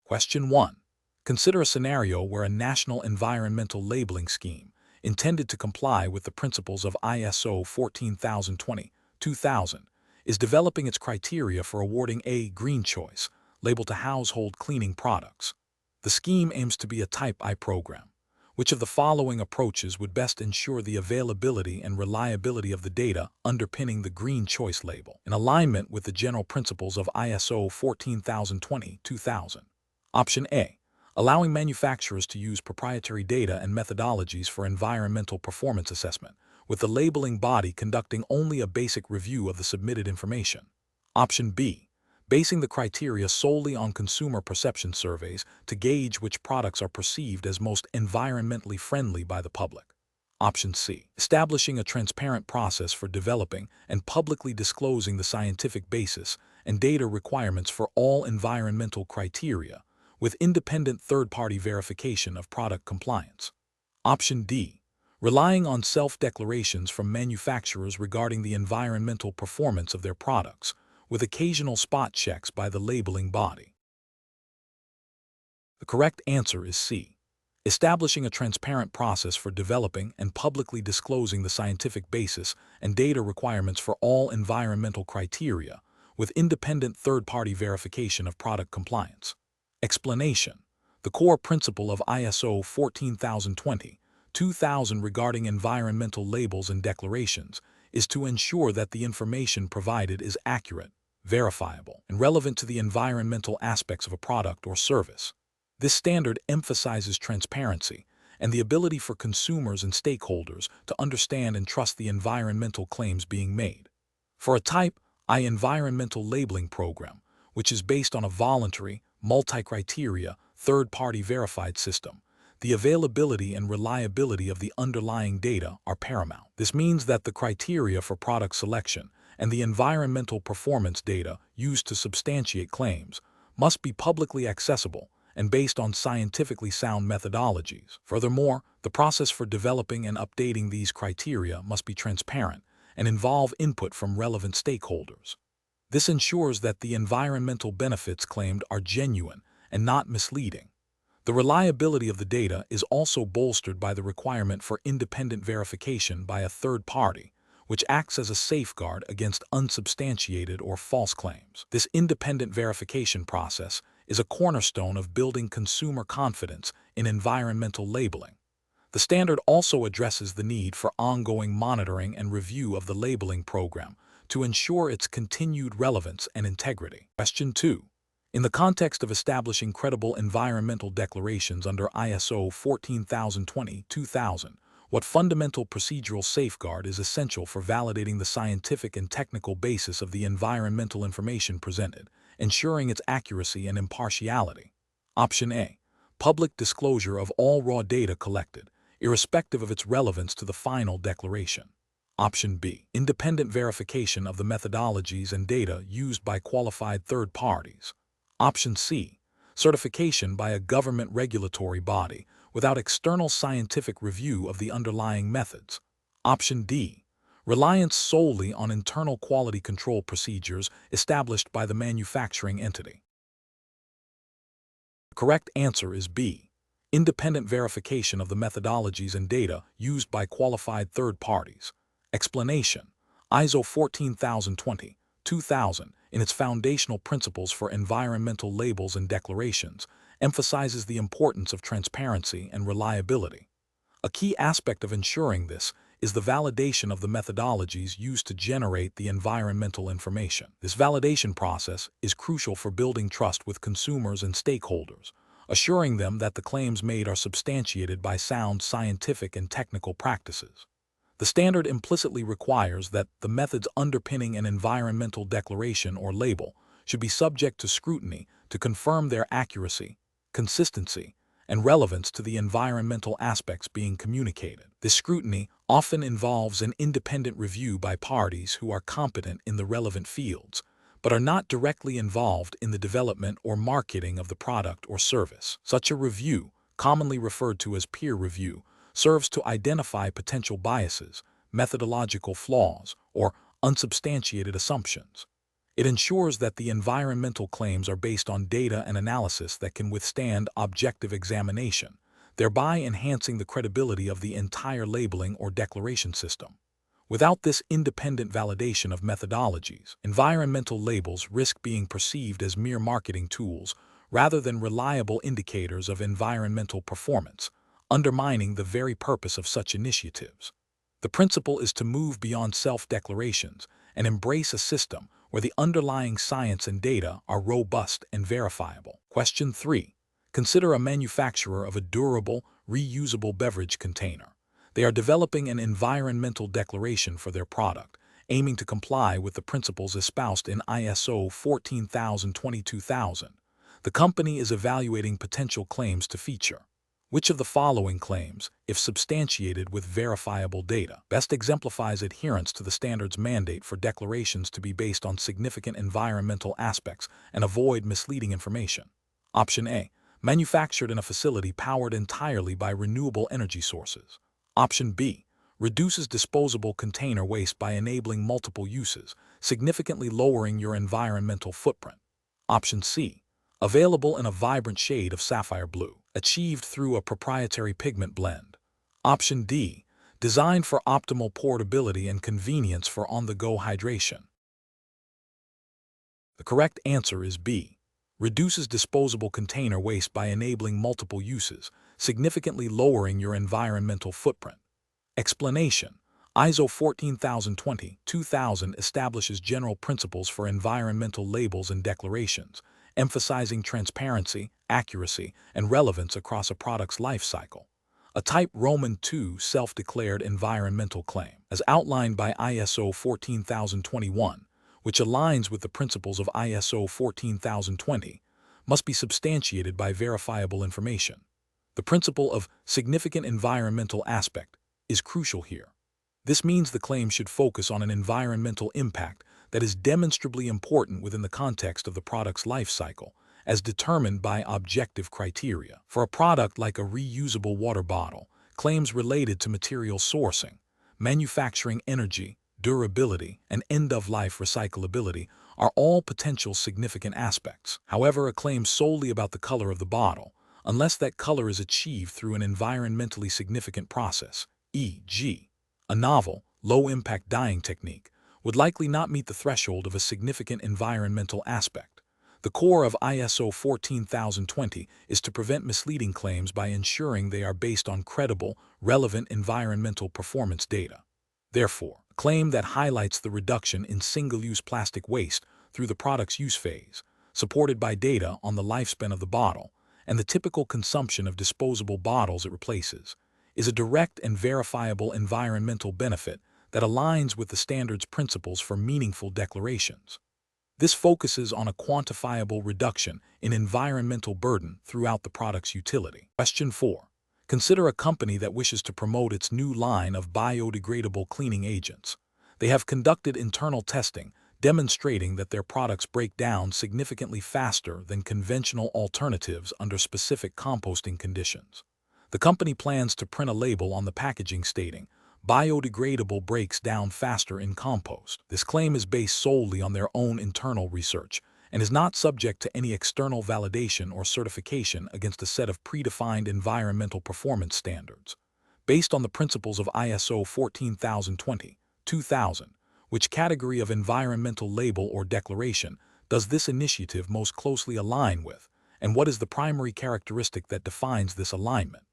Question 1. Consider a scenario where a national environmental labeling scheme, intended to comply with the principles of ISO 14020-2000, is developing its criteria for awarding a green choice label to household cleaning products. The scheme aims to be a Type I program. Which of the following approaches would best ensure the availability and reliability of the data underpinning the green choice label, in alignment with the general principles of ISO 14020-2000? Option A. Allowing manufacturers to use proprietary data and methodologies for environmental performance assessment, with the labeling body conducting only a basic review of the submitted information. Option B. Basing the criteria solely on consumer perception surveys to gauge which products are perceived as most environmentally friendly by the public. Option C. Establishing a transparent process for developing and publicly disclosing the scientific basis and data requirements for all environmental criteria, with independent third-party verification of product compliance. Option D. Relying on self-declarations from manufacturers regarding the environmental performance of their products, with occasional spot checks by the labeling body. The correct answer is C. Establishing a transparent process for developing and publicly disclosing the scientific basis and data requirements for all environmental criteria, with independent third-party verification of product compliance. Explanation. The core principle of ISO 14020-2000 regarding environmental labels and declarations is to ensure that the information provided is accurate, verifiable, and relevant to the environmental aspects of a product or service. This standard emphasizes transparency and the ability for consumers and stakeholders to understand and trust the environmental claims being made. For a Type I environmental labeling program, which is based on a voluntary, multi-criteria, third-party verified system, the availability and reliability of the underlying data are paramount. This means that the criteria for product selection and the environmental performance data used to substantiate claims must be publicly accessible and based on scientifically sound methodologies. Furthermore, the process for developing and updating these criteria must be transparent and involve input from relevant stakeholders. This ensures that the environmental benefits claimed are genuine and not misleading. The reliability of the data is also bolstered by the requirement for independent verification by a third party, which acts as a safeguard against unsubstantiated or false claims. This independent verification process is a cornerstone of building consumer confidence in environmental labeling. The standard also addresses the need for ongoing monitoring and review of the labeling program to ensure its continued relevance and integrity. Question 2. In the context of establishing credible environmental declarations under ISO 14020-2000, what fundamental procedural safeguard is essential for validating the scientific and technical basis of the environmental information presented, ensuring its accuracy and impartiality? Option A. Public disclosure of all raw data collected, irrespective of its relevance to the final declaration. Option B. Independent verification of the methodologies and data used by qualified third parties. Option C. Certification by a government regulatory body without external scientific review of the underlying methods. Option D. Reliance solely on internal quality control procedures established by the manufacturing entity. The correct answer is B. Independent verification of the methodologies and data used by qualified third parties. Explanation. ISO 14020-2000, in its foundational principles for environmental labels and declarations, emphasizes the importance of transparency and reliability. A key aspect of ensuring this is the validation of the methodologies used to generate the environmental information. This validation process is crucial for building trust with consumers and stakeholders, assuring them that the claims made are substantiated by sound scientific and technical practices. The standard implicitly requires that the methods underpinning an environmental declaration or label should be subject to scrutiny to confirm their accuracy, consistency, and relevance to the environmental aspects being communicated. This scrutiny often involves an independent review by parties who are competent in the relevant fields, but are not directly involved in the development or marketing of the product or service. Such a review, commonly referred to as peer review, serves to identify potential biases, methodological flaws, or unsubstantiated assumptions. It ensures that the environmental claims are based on data and analysis that can withstand objective examination, thereby enhancing the credibility of the entire labeling or declaration system. Without this independent validation of methodologies, environmental labels risk being perceived as mere marketing tools rather than reliable indicators of environmental performance, undermining the very purpose of such initiatives. The principle is to move beyond self-declarations and embrace a system where the underlying science and data are robust and verifiable. Question 3. Consider a manufacturer of a durable, reusable beverage container. They are developing an environmental declaration for their product, aiming to comply with the principles espoused in ISO 14000-22000. The company is evaluating potential claims to feature. Which of the following claims, if substantiated with verifiable data, best exemplifies adherence to the standard's mandate for declarations to be based on significant environmental aspects and avoid misleading information? Option A. Manufactured in a facility powered entirely by renewable energy sources. Option B. Reduces disposable container waste by enabling multiple uses, significantly lowering your environmental footprint. Option C. Available in a vibrant shade of sapphire blue, achieved through a proprietary pigment blend. Option D. Designed for optimal portability and convenience for on-the-go hydration. The correct answer is B. Reduces disposable container waste by enabling multiple uses, significantly lowering your environmental footprint. Explanation: ISO 14020-2000 establishes general principles for environmental labels and declarations, emphasizing transparency, accuracy, and relevance across a product's life cycle. A Type Roman II self-declared environmental claim, as outlined by ISO 14021, which aligns with the principles of ISO 14020, must be substantiated by verifiable information. The principle of significant environmental aspect is crucial here. This means the claim should focus on an environmental impact that is demonstrably important within the context of the product's life cycle, as determined by objective criteria. For a product like a reusable water bottle, claims related to material sourcing, manufacturing energy, durability, and end-of-life recyclability are all potential significant aspects. However, a claim solely about the color of the bottle, unless that color is achieved through an environmentally significant process, e.g., a novel, low-impact dyeing technique, would likely not meet the threshold of a significant environmental aspect. The core of ISO 14020 is to prevent misleading claims by ensuring they are based on credible, relevant environmental performance data. Therefore, a claim that highlights the reduction in single-use plastic waste through the product's use phase, supported by data on the lifespan of the bottle and the typical consumption of disposable bottles it replaces, is a direct and verifiable environmental benefit that aligns with the standard's principles for meaningful declarations. This focuses on a quantifiable reduction in environmental burden throughout the product's utility. Question 4. Consider a company that wishes to promote its new line of biodegradable cleaning agents. They have conducted internal testing, demonstrating that their products break down significantly faster than conventional alternatives under specific composting conditions. The company plans to print a label on the packaging stating, "Biodegradable breaks down faster in compost." This claim is based solely on their own internal research and is not subject to any external validation or certification against a set of predefined environmental performance standards. Based on the principles of ISO 14020-2000, which category of environmental label or declaration does this initiative most closely align with, and what is the primary characteristic that defines this alignment?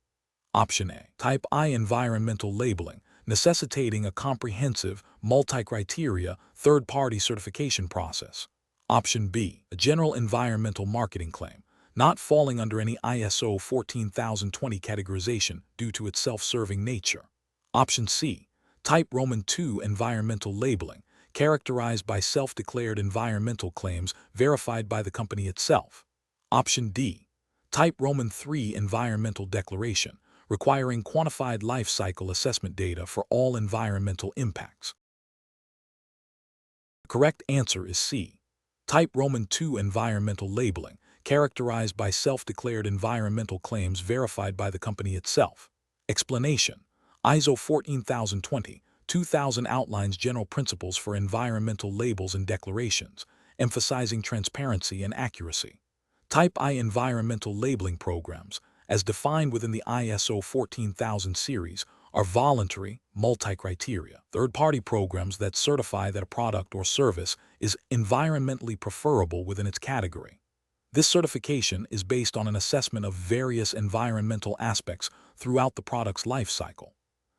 Option A. Type I environmental labeling, necessitating a comprehensive, multi-criteria, third-party certification process. Option B. A general environmental marketing claim, not falling under any ISO 14020 categorization due to its self-serving nature. Option C. Type Roman II environmental labeling, characterized by self-declared environmental claims verified by the company itself. Option D. Type Roman III environmental declaration, requiring quantified life cycle assessment data for all environmental impacts. The correct answer is C. Type Roman II environmental labeling, characterized by self-declared environmental claims verified by the company itself. Explanation: ISO 14020-2000 outlines general principles for environmental labels and declarations, emphasizing transparency and accuracy. Type I environmental labeling programs, as defined within the ISO 14000 series, are voluntary, multi-criteria, third-party programs that certify that a product or service is environmentally preferable within its category. This certification is based on an assessment of various environmental aspects throughout the product's life cycle.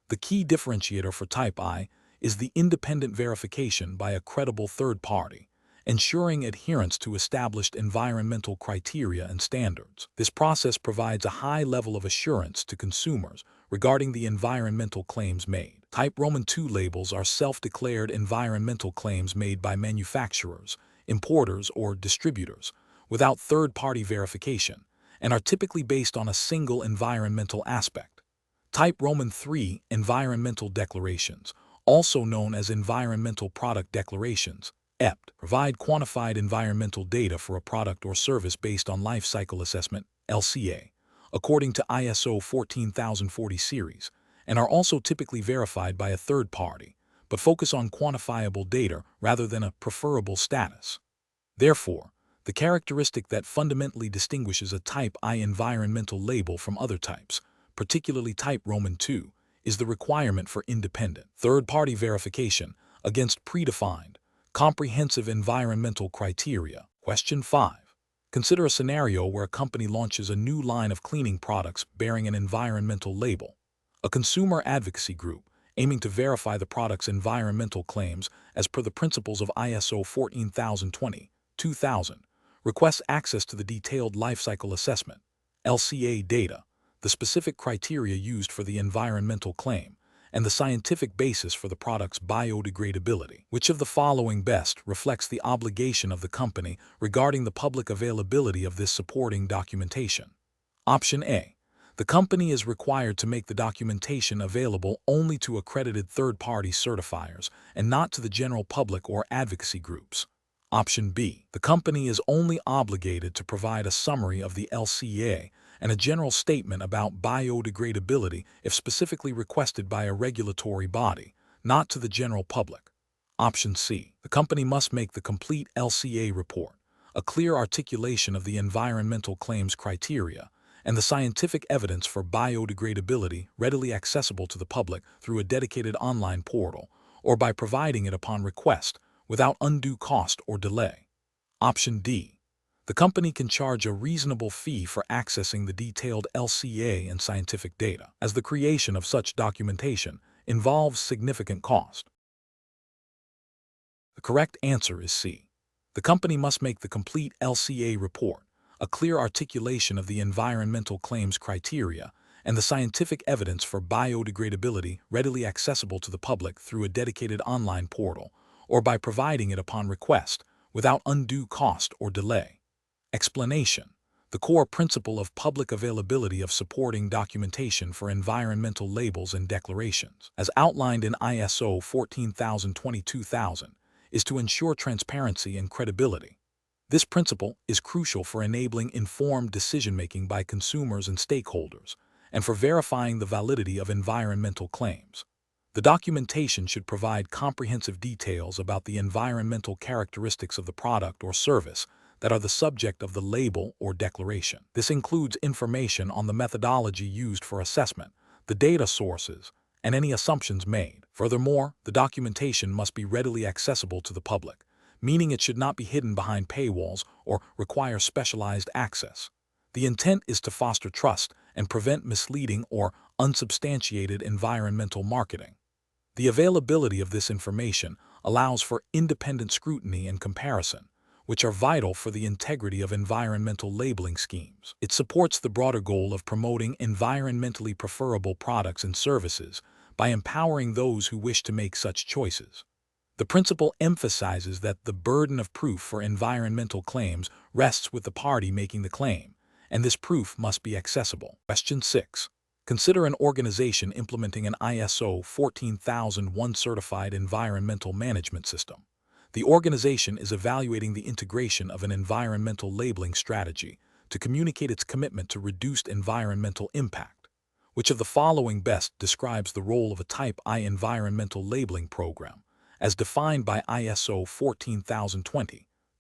The key differentiator for Type I is the independent verification by a credible third party, ensuring adherence to established environmental criteria and standards. This process provides a high level of assurance to consumers regarding the environmental claims made. Type II labels are self-declared environmental claims made by manufacturers, importers, or distributors, without third-party verification, and are typically based on a single environmental aspect. Type III environmental declarations, also known as environmental product declarations, EPD, provide quantified environmental data for a product or service based on life cycle assessment, LCA, according to ISO 14040 series, and are also typically verified by a third party, but focus on quantifiable data rather than a preferable status. Therefore, the characteristic that fundamentally distinguishes a Type I environmental label from other types, particularly Type II, is the requirement for independent, third-party verification against predefined, comprehensive environmental criteria. Question 5. Consider a scenario where a company launches a new line of cleaning products bearing an environmental label. A consumer advocacy group, aiming to verify the product's environmental claims as per the principles of ISO 14020-2000, requests access to the detailed lifecycle assessment, LCA data, the specific criteria used for the environmental claim, and the scientific basis for the product's biodegradability. Which of the following best reflects the obligation of the company regarding the public availability of this supporting documentation? Option A. The company is required to make the documentation available only to accredited third-party certifiers and not to the general public or advocacy groups. Option B. The company is only obligated to provide a summary of the LCA and a general statement about biodegradability if specifically requested by a regulatory body, not to the general public. Option C. The company must make the complete LCA report, a clear articulation of the environmental claims criteria, and the scientific evidence for biodegradability readily accessible to the public through a dedicated online portal, or by providing it upon request, without undue cost or delay. Option D. The company can charge a reasonable fee for accessing the detailed LCA and scientific data, as the creation of such documentation involves significant cost. The correct answer is C. The company must make the complete LCA report, a clear articulation of the environmental claims criteria, and the scientific evidence for biodegradability readily accessible to the public through a dedicated online portal, or by providing it upon request, without undue cost or delay. Explanation: the core principle of public availability of supporting documentation for environmental labels and declarations, as outlined in ISO 14020-2000, is to ensure transparency and credibility. This principle is crucial for enabling informed decision-making by consumers and stakeholders, and for verifying the validity of environmental claims. The documentation should provide comprehensive details about the environmental characteristics of the product or service that are the subject of the label or declaration. This includes information on the methodology used for assessment, the data sources, and any assumptions made. Furthermore, the documentation must be readily accessible to the public, meaning it should not be hidden behind paywalls or require specialized access. The intent is to foster trust and prevent misleading or unsubstantiated environmental marketing. The availability of this information allows for independent scrutiny and comparison, which are vital for the integrity of environmental labeling schemes. It supports the broader goal of promoting environmentally preferable products and services by empowering those who wish to make such choices. The principle emphasizes that the burden of proof for environmental claims rests with the party making the claim, and this proof must be accessible. Question 6. Consider an organization implementing an ISO 14001 certified environmental management system. The organization is evaluating the integration of an environmental labeling strategy to communicate its commitment to reduced environmental impact. Which of the following best describes the role of a Type I environmental labeling program, as defined by ISO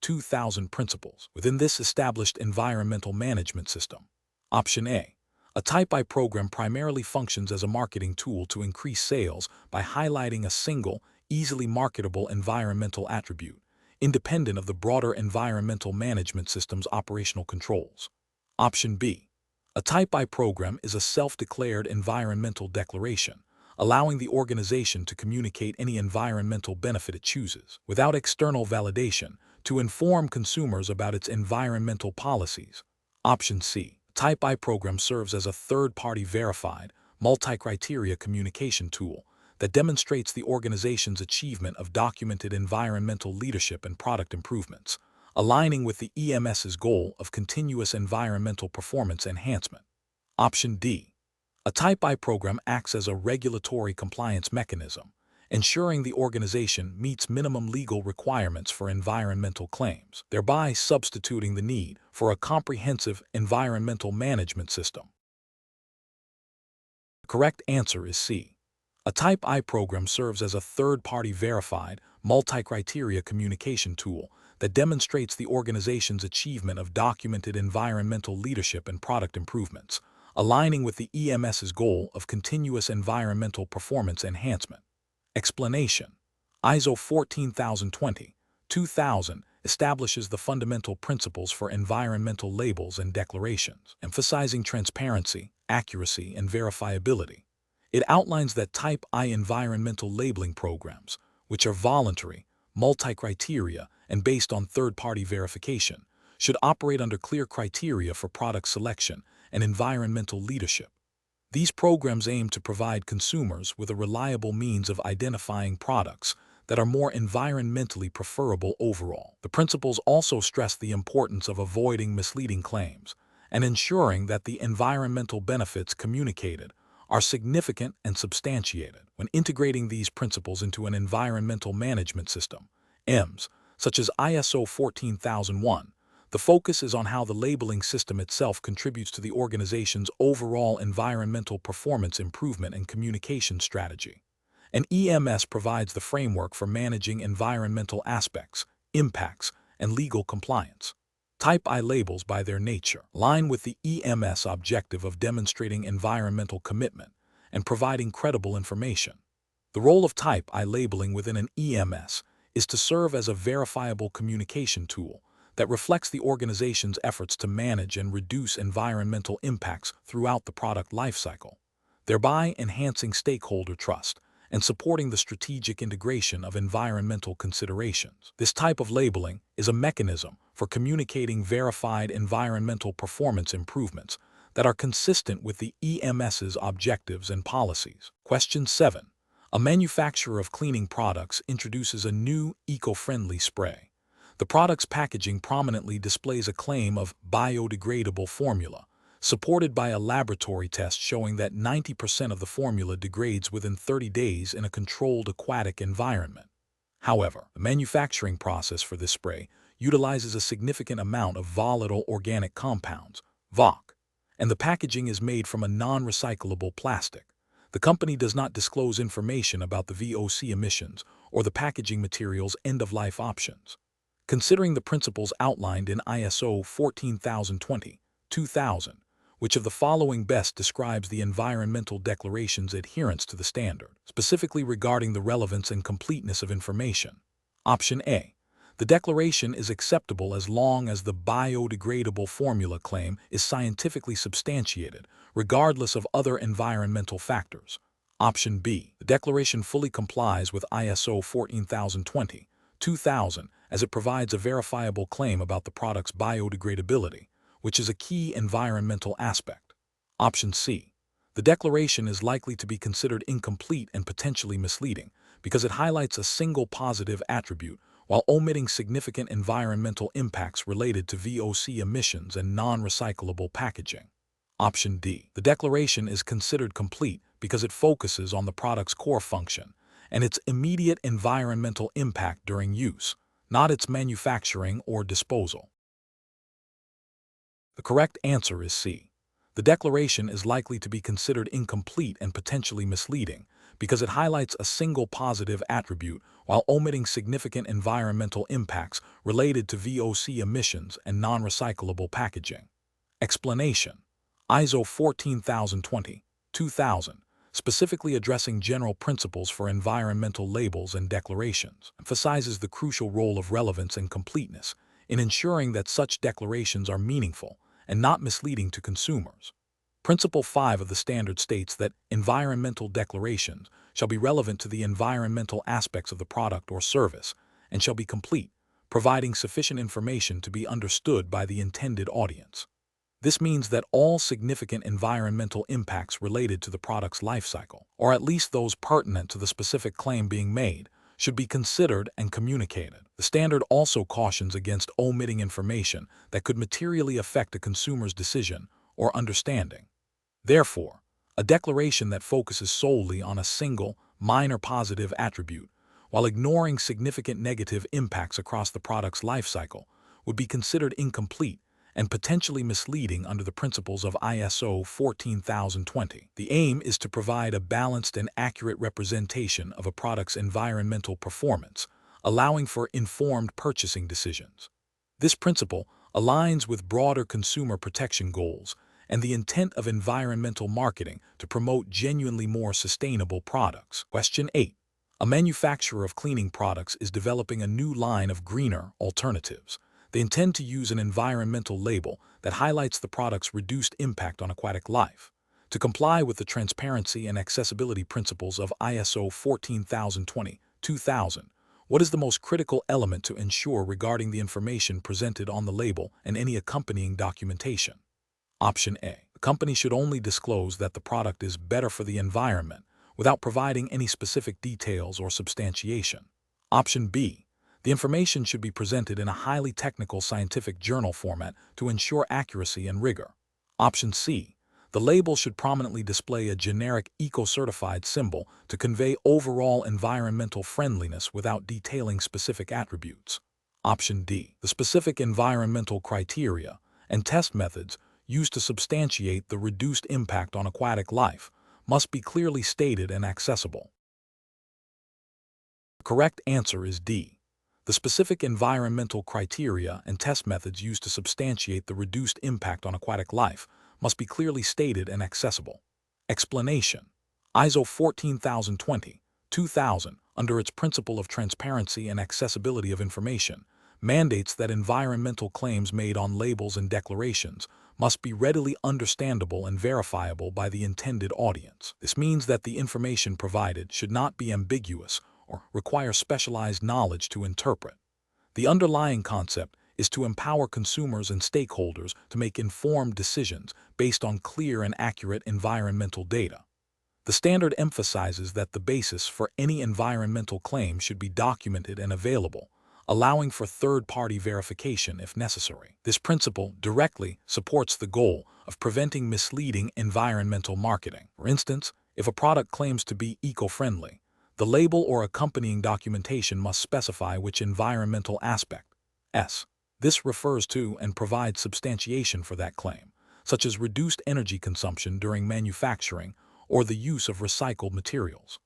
2000 principles within this established environmental management system. Option A. A Type I program primarily functions as a marketing tool to increase sales by highlighting a single, easily marketable environmental attribute, independent of the broader environmental management system's operational controls. Option B. A Type I program is a self-declared environmental declaration, allowing the organization to communicate any environmental benefit it chooses, without external validation, to inform consumers about its environmental policies. Option C. Type I program serves as a third-party verified, multi-criteria communication tool that demonstrates the organization's achievement of documented environmental leadership and product improvements, aligning with the EMS's goal of continuous environmental performance enhancement. Option D. A Type I program acts as a regulatory compliance mechanism, ensuring the organization meets minimum legal requirements for environmental claims, thereby substituting the need for a comprehensive environmental management system. The correct answer is C. A Type I program serves as a third-party verified, multi-criteria communication tool that demonstrates the organization's achievement of documented environmental leadership and product improvements, aligning with the EMS's goal of continuous environmental performance enhancement. Explanation: ISO 14020-2000 establishes the fundamental principles for environmental labels and declarations, emphasizing transparency, accuracy, and verifiability. It outlines that Type I environmental labeling programs, which are voluntary, multi-criteria, and based on third-party verification, should operate under clear criteria for product selection and environmental leadership. These programs aim to provide consumers with a reliable means of identifying products that are more environmentally preferable overall. The principles also stress the importance of avoiding misleading claims and ensuring that the environmental benefits communicated are significant and substantiated. When integrating these principles into an environmental management system, EMS, such as ISO 14001, the focus is on how the labeling system itself contributes to the organization's overall environmental performance improvement and communication strategy. An EMS provides the framework for managing environmental aspects, impacts, and legal compliance. Type I labels, by their nature, align with the EMS objective of demonstrating environmental commitment and providing credible information. The role of Type I labeling within an EMS is to serve as a verifiable communication tool that reflects the organization's efforts to manage and reduce environmental impacts throughout the product lifecycle, thereby enhancing stakeholder trust and supporting the strategic integration of environmental considerations. This type of labeling is a mechanism for communicating verified environmental performance improvements that are consistent with the EMS's objectives and policies. Question 7. A manufacturer of cleaning products introduces a new eco-friendly spray. The product's packaging prominently displays a claim of biodegradable formula, supported by a laboratory test showing that 90% of the formula degrades within 30 days in a controlled aquatic environment. However, the manufacturing process for this spray utilizes a significant amount of volatile organic compounds, VOC, and the packaging is made from a non-recyclable plastic. The company does not disclose information about the VOC emissions or the packaging material's end-of-life options. Considering the principles outlined in ISO 14020-2000, which of the following best describes the environmental declaration's adherence to the standard, specifically regarding the relevance and completeness of information? Option A. The declaration is acceptable as long as the biodegradable formula claim is scientifically substantiated, regardless of other environmental factors. Option B. The declaration fully complies with ISO 14020-2000 as it provides a verifiable claim about the product's biodegradability, which is a key environmental aspect. Option C. The declaration is likely to be considered incomplete and potentially misleading because it highlights a single positive attribute while omitting significant environmental impacts related to VOC emissions and non-recyclable packaging. Option D. The declaration is considered complete because it focuses on the product's core function and its immediate environmental impact during use, not its manufacturing or disposal. The correct answer is C. The declaration is likely to be considered incomplete and potentially misleading because it highlights a single positive attribute while omitting significant environmental impacts related to VOC emissions and non-recyclable packaging. Explanation: ISO 14020-2000, specifically addressing general principles for environmental labels and declarations, emphasizes the crucial role of relevance and completeness in ensuring that such declarations are meaningful and not misleading to consumers. Principle 5 of the standard states that environmental declarations shall be relevant to the environmental aspects of the product or service and shall be complete, providing sufficient information to be understood by the intended audience. This means that all significant environmental impacts related to the product's lifecycle, or at least those pertinent to the specific claim being made, should be considered and communicated. The standard also cautions against omitting information that could materially affect a consumer's decision or understanding. Therefore, a declaration that focuses solely on a single, minor positive attribute, while ignoring significant negative impacts across the product's lifecycle, would be considered incomplete and potentially misleading under the principles of ISO 14020. The aim is to provide a balanced and accurate representation of a product's environmental performance, allowing for informed purchasing decisions. This principle aligns with broader consumer protection goals and the intent of environmental marketing to promote genuinely more sustainable products. Question 8. A manufacturer of cleaning products is developing a new line of greener alternatives. They intend to use an environmental label that highlights the product's reduced impact on aquatic life. To comply with the transparency and accessibility principles of ISO 14020-2000, what is the most critical element to ensure regarding the information presented on the label and any accompanying documentation? Option A. The company should only disclose that the product is better for the environment without providing any specific details or substantiation. Option B. The information should be presented in a highly technical scientific journal format to ensure accuracy and rigor. Option C. The label should prominently display a generic eco-certified symbol to convey overall environmental friendliness without detailing specific attributes. Option D. The specific environmental criteria and test methods used to substantiate the reduced impact on aquatic life must be clearly stated and accessible. The correct answer is D. The specific environmental criteria and test methods used to substantiate the reduced impact on aquatic life must be clearly stated and accessible. Explanation: ISO 14020-2000, under its principle of transparency and accessibility of information, mandates that environmental claims made on labels and declarations must be readily understandable and verifiable by the intended audience. This means that the information provided should not be ambiguous or require specialized knowledge to interpret. The underlying concept is to empower consumers and stakeholders to make informed decisions based on clear and accurate environmental data. The standard emphasizes that the basis for any environmental claim should be documented and available, allowing for third-party verification if necessary. This principle directly supports the goal of preventing misleading environmental marketing. For instance, if a product claims to be eco-friendly, the label or accompanying documentation must specify which environmental aspect. This refers to and provides substantiation for that claim, such as reduced energy consumption during manufacturing or the use of recycled materials.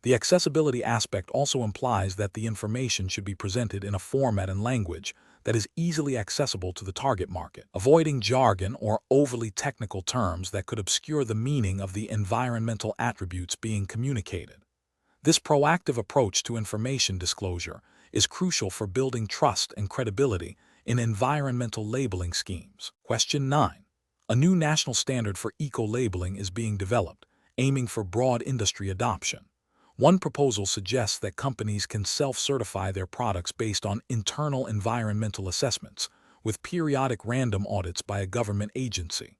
The accessibility aspect also implies that the information should be presented in a format and language that is easily accessible to the target market, avoiding jargon or overly technical terms that could obscure the meaning of the environmental attributes being communicated. This proactive approach to information disclosure is crucial for building trust and credibility in environmental labeling schemes. Question 9. A new national standard for eco-labeling is being developed, aiming for broad industry adoption. One proposal suggests that companies can self-certify their products based on internal environmental assessments, with periodic random audits by a government agency.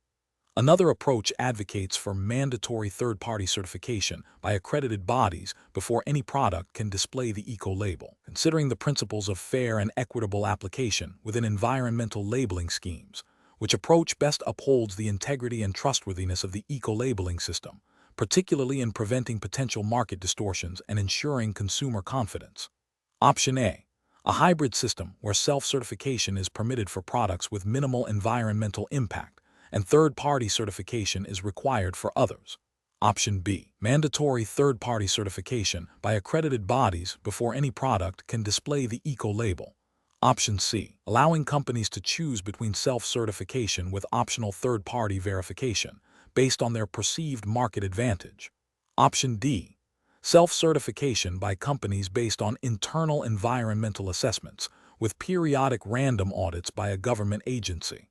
Another approach advocates for mandatory third-party certification by accredited bodies before any product can display the eco-label. Considering the principles of fair and equitable application within environmental labeling schemes, which approach best upholds the integrity and trustworthiness of the eco-labeling system, particularly in preventing potential market distortions and ensuring consumer confidence. Option A. A hybrid system where self-certification is permitted for products with minimal environmental impact and third-party certification is required for others. Option B. Mandatory third-party certification by accredited bodies before any product can display the eco-label. Option C. Allowing companies to choose between self-certification with optional third-party verification based on their perceived market advantage. Option D. Self-certification by companies based on internal environmental assessments with periodic random audits by a government agency.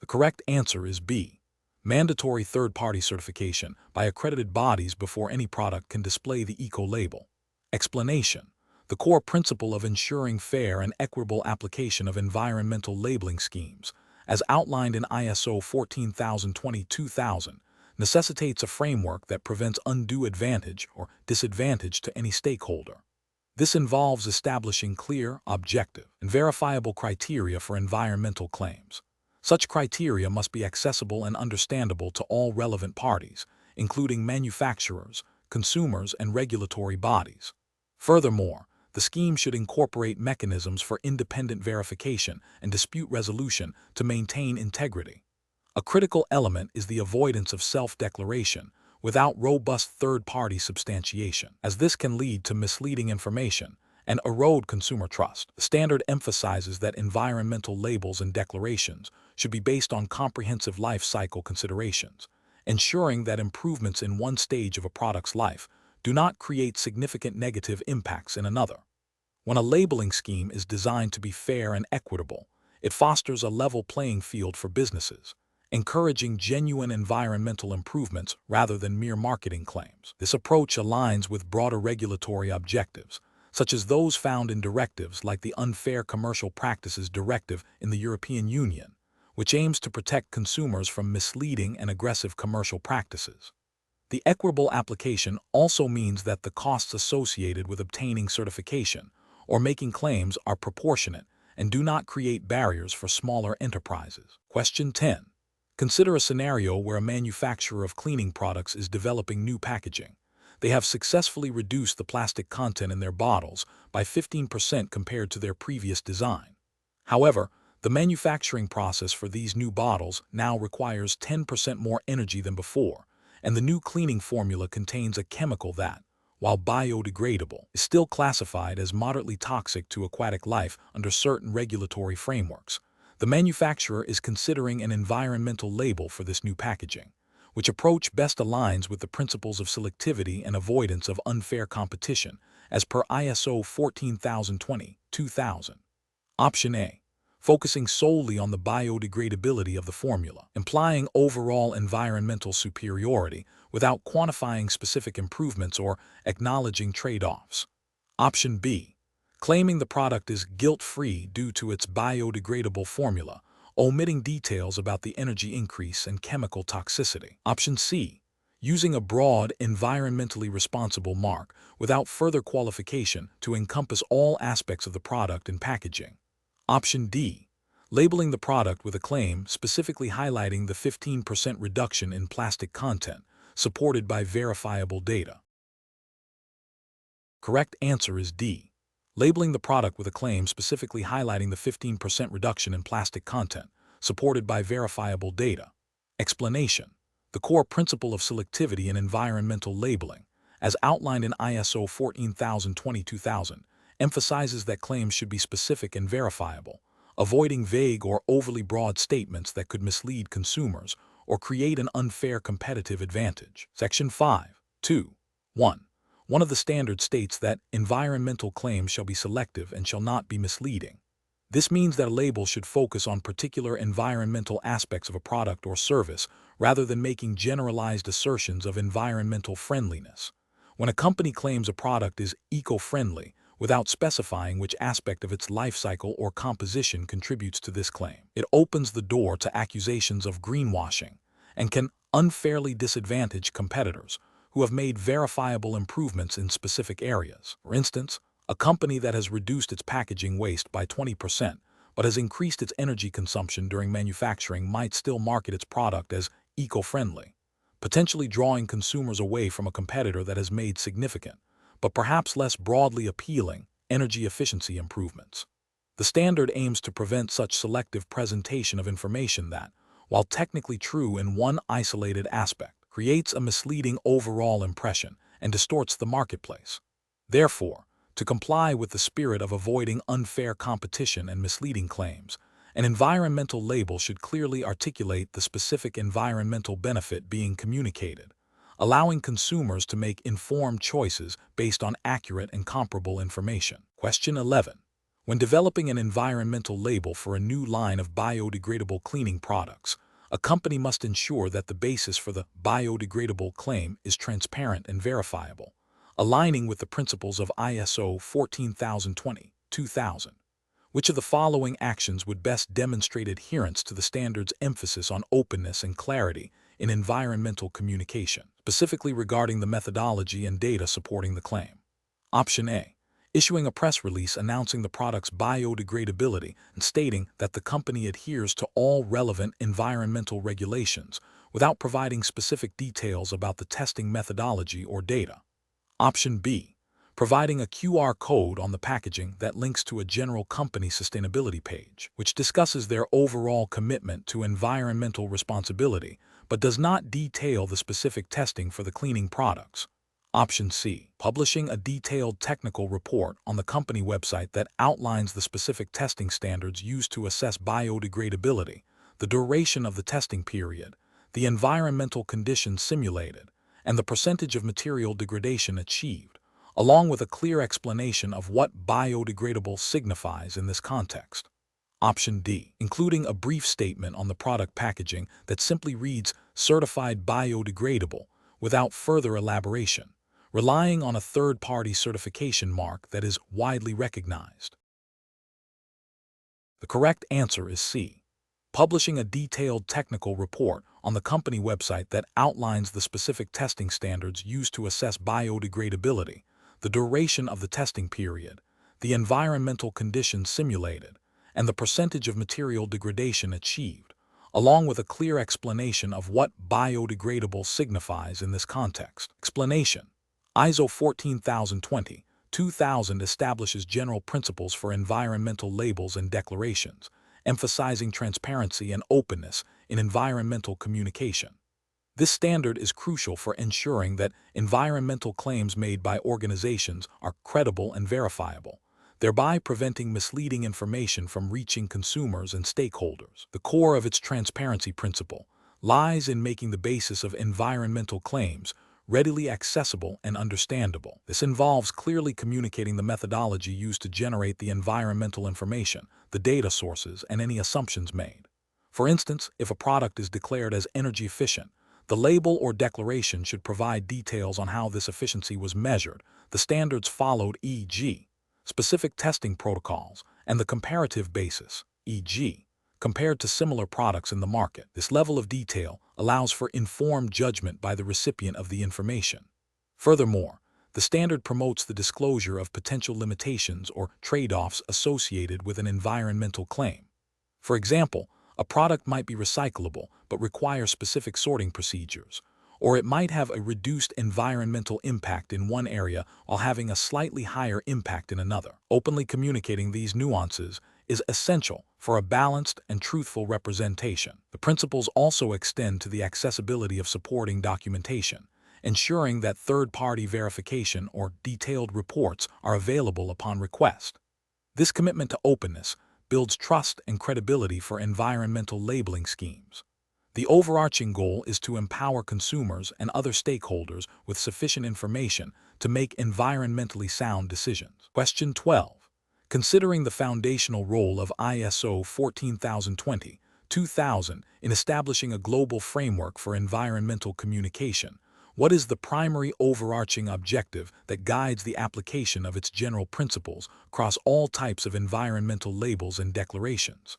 The correct answer is B. Mandatory third-party certification by accredited bodies before any product can display the eco-label. Explanation: the core principle of ensuring fair and equitable application of environmental labeling schemes, as outlined in ISO 14022-2000, necessitates a framework that prevents undue advantage or disadvantage to any stakeholder. This involves establishing clear, objective, and verifiable criteria for environmental claims. Such criteria must be accessible and understandable to all relevant parties, including manufacturers, consumers, and regulatory bodies. Furthermore, the scheme should incorporate mechanisms for independent verification and dispute resolution to maintain integrity. A critical element is the avoidance of self-declaration without robust third-party substantiation, as this can lead to misleading information and erode consumer trust. The standard emphasizes that environmental labels and declarations should be based on comprehensive life cycle considerations, ensuring that improvements in one stage of a product's life do not create significant negative impacts in another. When a labeling scheme is designed to be fair and equitable, it fosters a level playing field for businesses, encouraging genuine environmental improvements rather than mere marketing claims. This approach aligns with broader regulatory objectives, such as those found in directives like the Unfair Commercial Practices Directive in the European Union, which aims to protect consumers from misleading and aggressive commercial practices. The equitable application also means that the costs associated with obtaining certification or making claims are proportionate and do not create barriers for smaller enterprises. Question 10. Consider a scenario where a manufacturer of cleaning products is developing new packaging. They have successfully reduced the plastic content in their bottles by 15% compared to their previous design. However, the manufacturing process for these new bottles now requires 10% more energy than before, and the new cleaning formula contains a chemical that, while biodegradable, is still classified as moderately toxic to aquatic life under certain regulatory frameworks. The manufacturer is considering an environmental label for this new packaging, which approach best aligns with the principles of selectivity and avoidance of unfair competition, as per ISO 14020-2000. Option A. Focusing solely on the biodegradability of the formula, implying overall environmental superiority without quantifying specific improvements or acknowledging trade-offs. Option B. Claiming the product is guilt-free due to its biodegradable formula, omitting details about the energy increase and chemical toxicity. Option C. Using a broad, environmentally responsible mark without further qualification to encompass all aspects of the product and packaging. Option D. Labeling the product with a claim specifically highlighting the 15% reduction in plastic content, supported by verifiable data. Correct answer is D. Labeling the product with a claim specifically highlighting the 15% reduction in plastic content, supported by verifiable data. Explanation: the core principle of selectivity in environmental labeling, as outlined in ISO 14020-2000, emphasizes that claims should be specific and verifiable, avoiding vague or overly broad statements that could mislead consumers or create an unfair competitive advantage. Section 5.2.1. One of the standards states that environmental claims shall be selective and shall not be misleading. This means that a label should focus on particular environmental aspects of a product or service rather than making generalized assertions of environmental friendliness. When a company claims a product is eco-friendly, without specifying which aspect of its life cycle or composition contributes to this claim, it opens the door to accusations of greenwashing and can unfairly disadvantage competitors who have made verifiable improvements in specific areas. For instance, a company that has reduced its packaging waste by 20% but has increased its energy consumption during manufacturing might still market its product as eco-friendly, potentially drawing consumers away from a competitor that has made significant, but perhaps less broadly appealing, energy efficiency improvements. The standard aims to prevent such selective presentation of information that, while technically true in one isolated aspect, creates a misleading overall impression and distorts the marketplace. Therefore, to comply with the spirit of avoiding unfair competition and misleading claims, an environmental label should clearly articulate the specific environmental benefit being communicated, allowing consumers to make informed choices based on accurate and comparable information. Question 11. When developing an environmental label for a new line of biodegradable cleaning products, a company must ensure that the basis for the biodegradable claim is transparent and verifiable, aligning with the principles of ISO 14020-2000. Which of the following actions would best demonstrate adherence to the standard's emphasis on openness and clarity in environmental communication, specifically regarding the methodology and data supporting the claim? Option A. Issuing a press release announcing the product's biodegradability and stating that the company adheres to all relevant environmental regulations without providing specific details about the testing methodology or data. Option B. Providing a QR code on the packaging that links to a general company sustainability page, which discusses their overall commitment to environmental responsibility but does not detail the specific testing for the cleaning products. Option C. Publishing a detailed technical report on the company website that outlines the specific testing standards used to assess biodegradability, the duration of the testing period, the environmental conditions simulated, and the percentage of material degradation achieved, along with a clear explanation of what biodegradable signifies in this context. Option D. Including a brief statement on the product packaging that simply reads "certified biodegradable" without further elaboration, relying on a third-party certification mark that is widely recognized. The correct answer is C. Publishing a detailed technical report on the company website that outlines the specific testing standards used to assess biodegradability, the duration of the testing period, the environmental conditions simulated, and the percentage of material degradation achieved, along with a clear explanation of what biodegradable signifies in this context. Explanation. ISO 14020-2000 establishes general principles for environmental labels and declarations, emphasizing transparency and openness in environmental communication. This standard is crucial for ensuring that environmental claims made by organizations are credible and verifiable, thereby preventing misleading information from reaching consumers and stakeholders. The core of its transparency principle lies in making the basis of environmental claims readily accessible and understandable. This involves clearly communicating the methodology used to generate the environmental information, the data sources, and any assumptions made. For instance, if a product is declared as energy efficient, the label or declaration should provide details on how this efficiency was measured, the standards followed, e.g., specific testing protocols, and the comparative basis, e.g., compared to similar products in the market. This level of detail allows for informed judgment by the recipient of the information. Furthermore, the standard promotes the disclosure of potential limitations or trade-offs associated with an environmental claim. For example, a product might be recyclable but require specific sorting procedures, or it might have a reduced environmental impact in one area while having a slightly higher impact in another. Openly communicating these nuances is essential for a balanced and truthful representation. The principles also extend to the accessibility of supporting documentation, ensuring that third-party verification or detailed reports are available upon request. This commitment to openness builds trust and credibility for environmental labeling schemes. The overarching goal is to empower consumers and other stakeholders with sufficient information to make environmentally sound decisions. Question 12. Considering the foundational role of ISO 14020-2000 in establishing a global framework for environmental communication, what is the primary overarching objective that guides the application of its general principles across all types of environmental labels and declarations?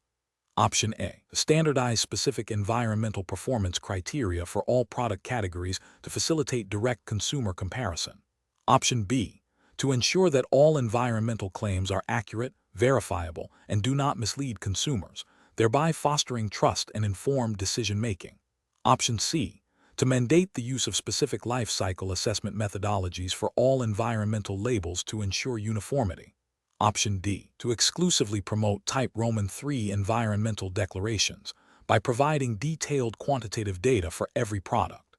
Option A. To standardize specific environmental performance criteria for all product categories to facilitate direct consumer comparison. Option B. To ensure that all environmental claims are accurate, verifiable, and do not mislead consumers, thereby fostering trust and informed decision-making. Option C. To mandate the use of specific life cycle assessment methodologies for all environmental labels to ensure uniformity. Option D. To exclusively promote Type Roman III environmental declarations by providing detailed quantitative data for every product.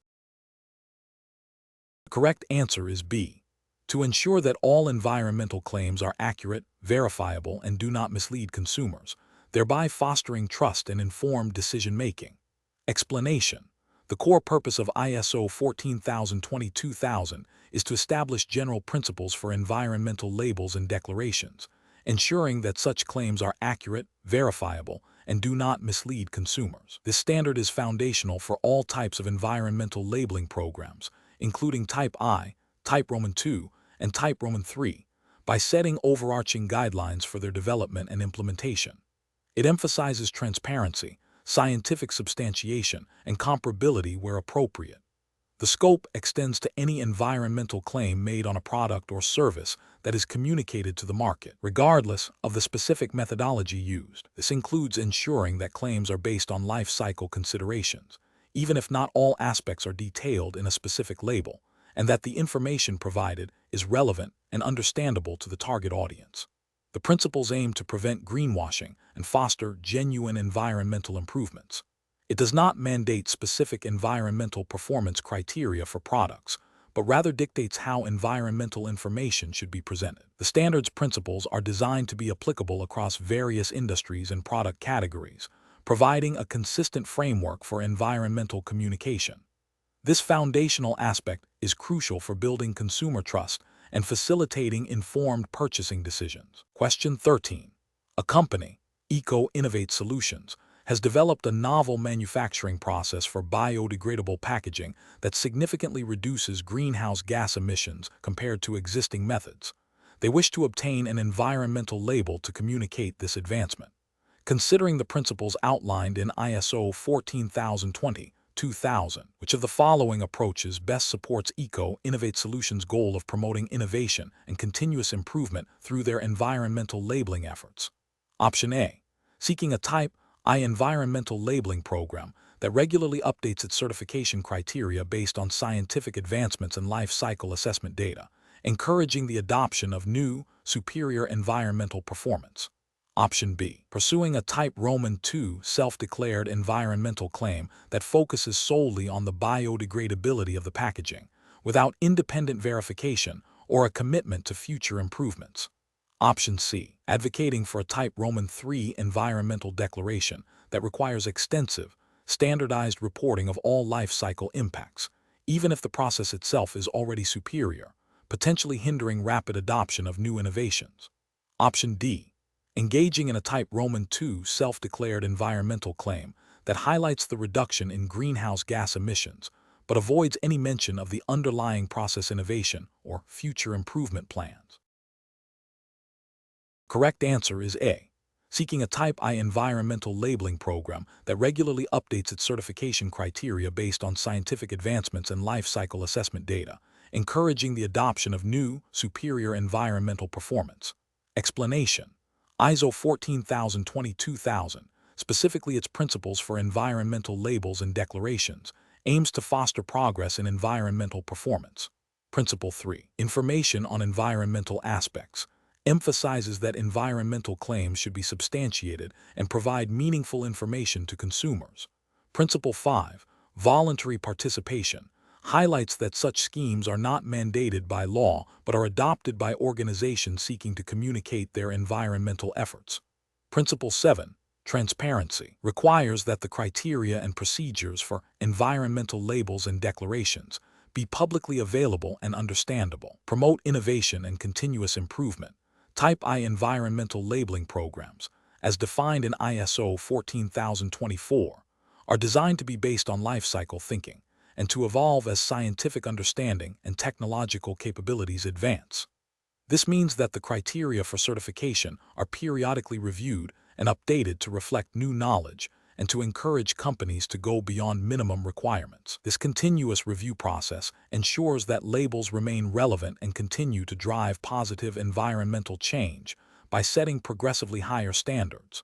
The correct answer is B. To ensure that all environmental claims are accurate, verifiable, and do not mislead consumers, thereby fostering trust and informed decision-making. Explanation. The core purpose of ISO 14022 is to establish general principles for environmental labels and declarations, ensuring that such claims are accurate, verifiable, and do not mislead consumers. This standard is foundational for all types of environmental labeling programs, including Type I, Type Roman II, and Type Roman III, by setting overarching guidelines for their development and implementation. It emphasizes transparency, scientific substantiation, and comparability where appropriate. The scope extends to any environmental claim made on a product or service that is communicated to the market, regardless of the specific methodology used. This includes ensuring that claims are based on life cycle considerations, even if not all aspects are detailed in a specific label, and that the information provided is relevant and understandable to the target audience. The principles aim to prevent greenwashing and foster genuine environmental improvements. It does not mandate specific environmental performance criteria for products, but rather dictates how environmental information should be presented. The standard's principles are designed to be applicable across various industries and product categories, providing a consistent framework for environmental communication. This foundational aspect is crucial for building consumer trust and facilitating informed purchasing decisions. Question 13. A company, Eco Innovate Solutions, has developed a novel manufacturing process for biodegradable packaging that significantly reduces greenhouse gas emissions compared to existing methods. They wish to obtain an environmental label to communicate this advancement. Considering the principles outlined in ISO 14020, which of the following approaches best supports Eco Innovate Solutions' goal of promoting innovation and continuous improvement through their environmental labeling efforts? Option A. Seeking a Type I environmental labeling program that regularly updates its certification criteria based on scientific advancements and life cycle assessment data, encouraging the adoption of new, superior environmental performance. Option B. Pursuing a Type Roman II self-declared environmental claim that focuses solely on the biodegradability of the packaging, without independent verification or a commitment to future improvements. Option C. Advocating for a Type Roman III environmental declaration that requires extensive, standardized reporting of all life cycle impacts, even if the process itself is already superior, potentially hindering rapid adoption of new innovations. Option D. Engaging in a Type Roman II self-declared environmental claim that highlights the reduction in greenhouse gas emissions, but avoids any mention of the underlying process innovation or future improvement plans. Correct answer is A. Seeking a Type I environmental labeling program that regularly updates its certification criteria based on scientific advancements and life cycle assessment data, encouraging the adoption of new, superior environmental performance. Explanation. ISO 14022, specifically its principles for environmental labels and declarations, aims to foster progress in environmental performance. Principle 3. Information on environmental aspects emphasizes that environmental claims should be substantiated and provide meaningful information to consumers. Principle 5, voluntary participation, highlights that such schemes are not mandated by law but are adopted by organizations seeking to communicate their environmental efforts. Principle 7, transparency, requires that the criteria and procedures for environmental labels and declarations be publicly available and understandable. Promote innovation and continuous improvement. Type I environmental labeling programs, as defined in ISO 14024, are designed to be based on life cycle thinking and to evolve as scientific understanding and technological capabilities advance. This means that the criteria for certification are periodically reviewed and updated to reflect new knowledge and to encourage companies to go beyond minimum requirements. This continuous review process ensures that labels remain relevant and continue to drive positive environmental change by setting progressively higher standards.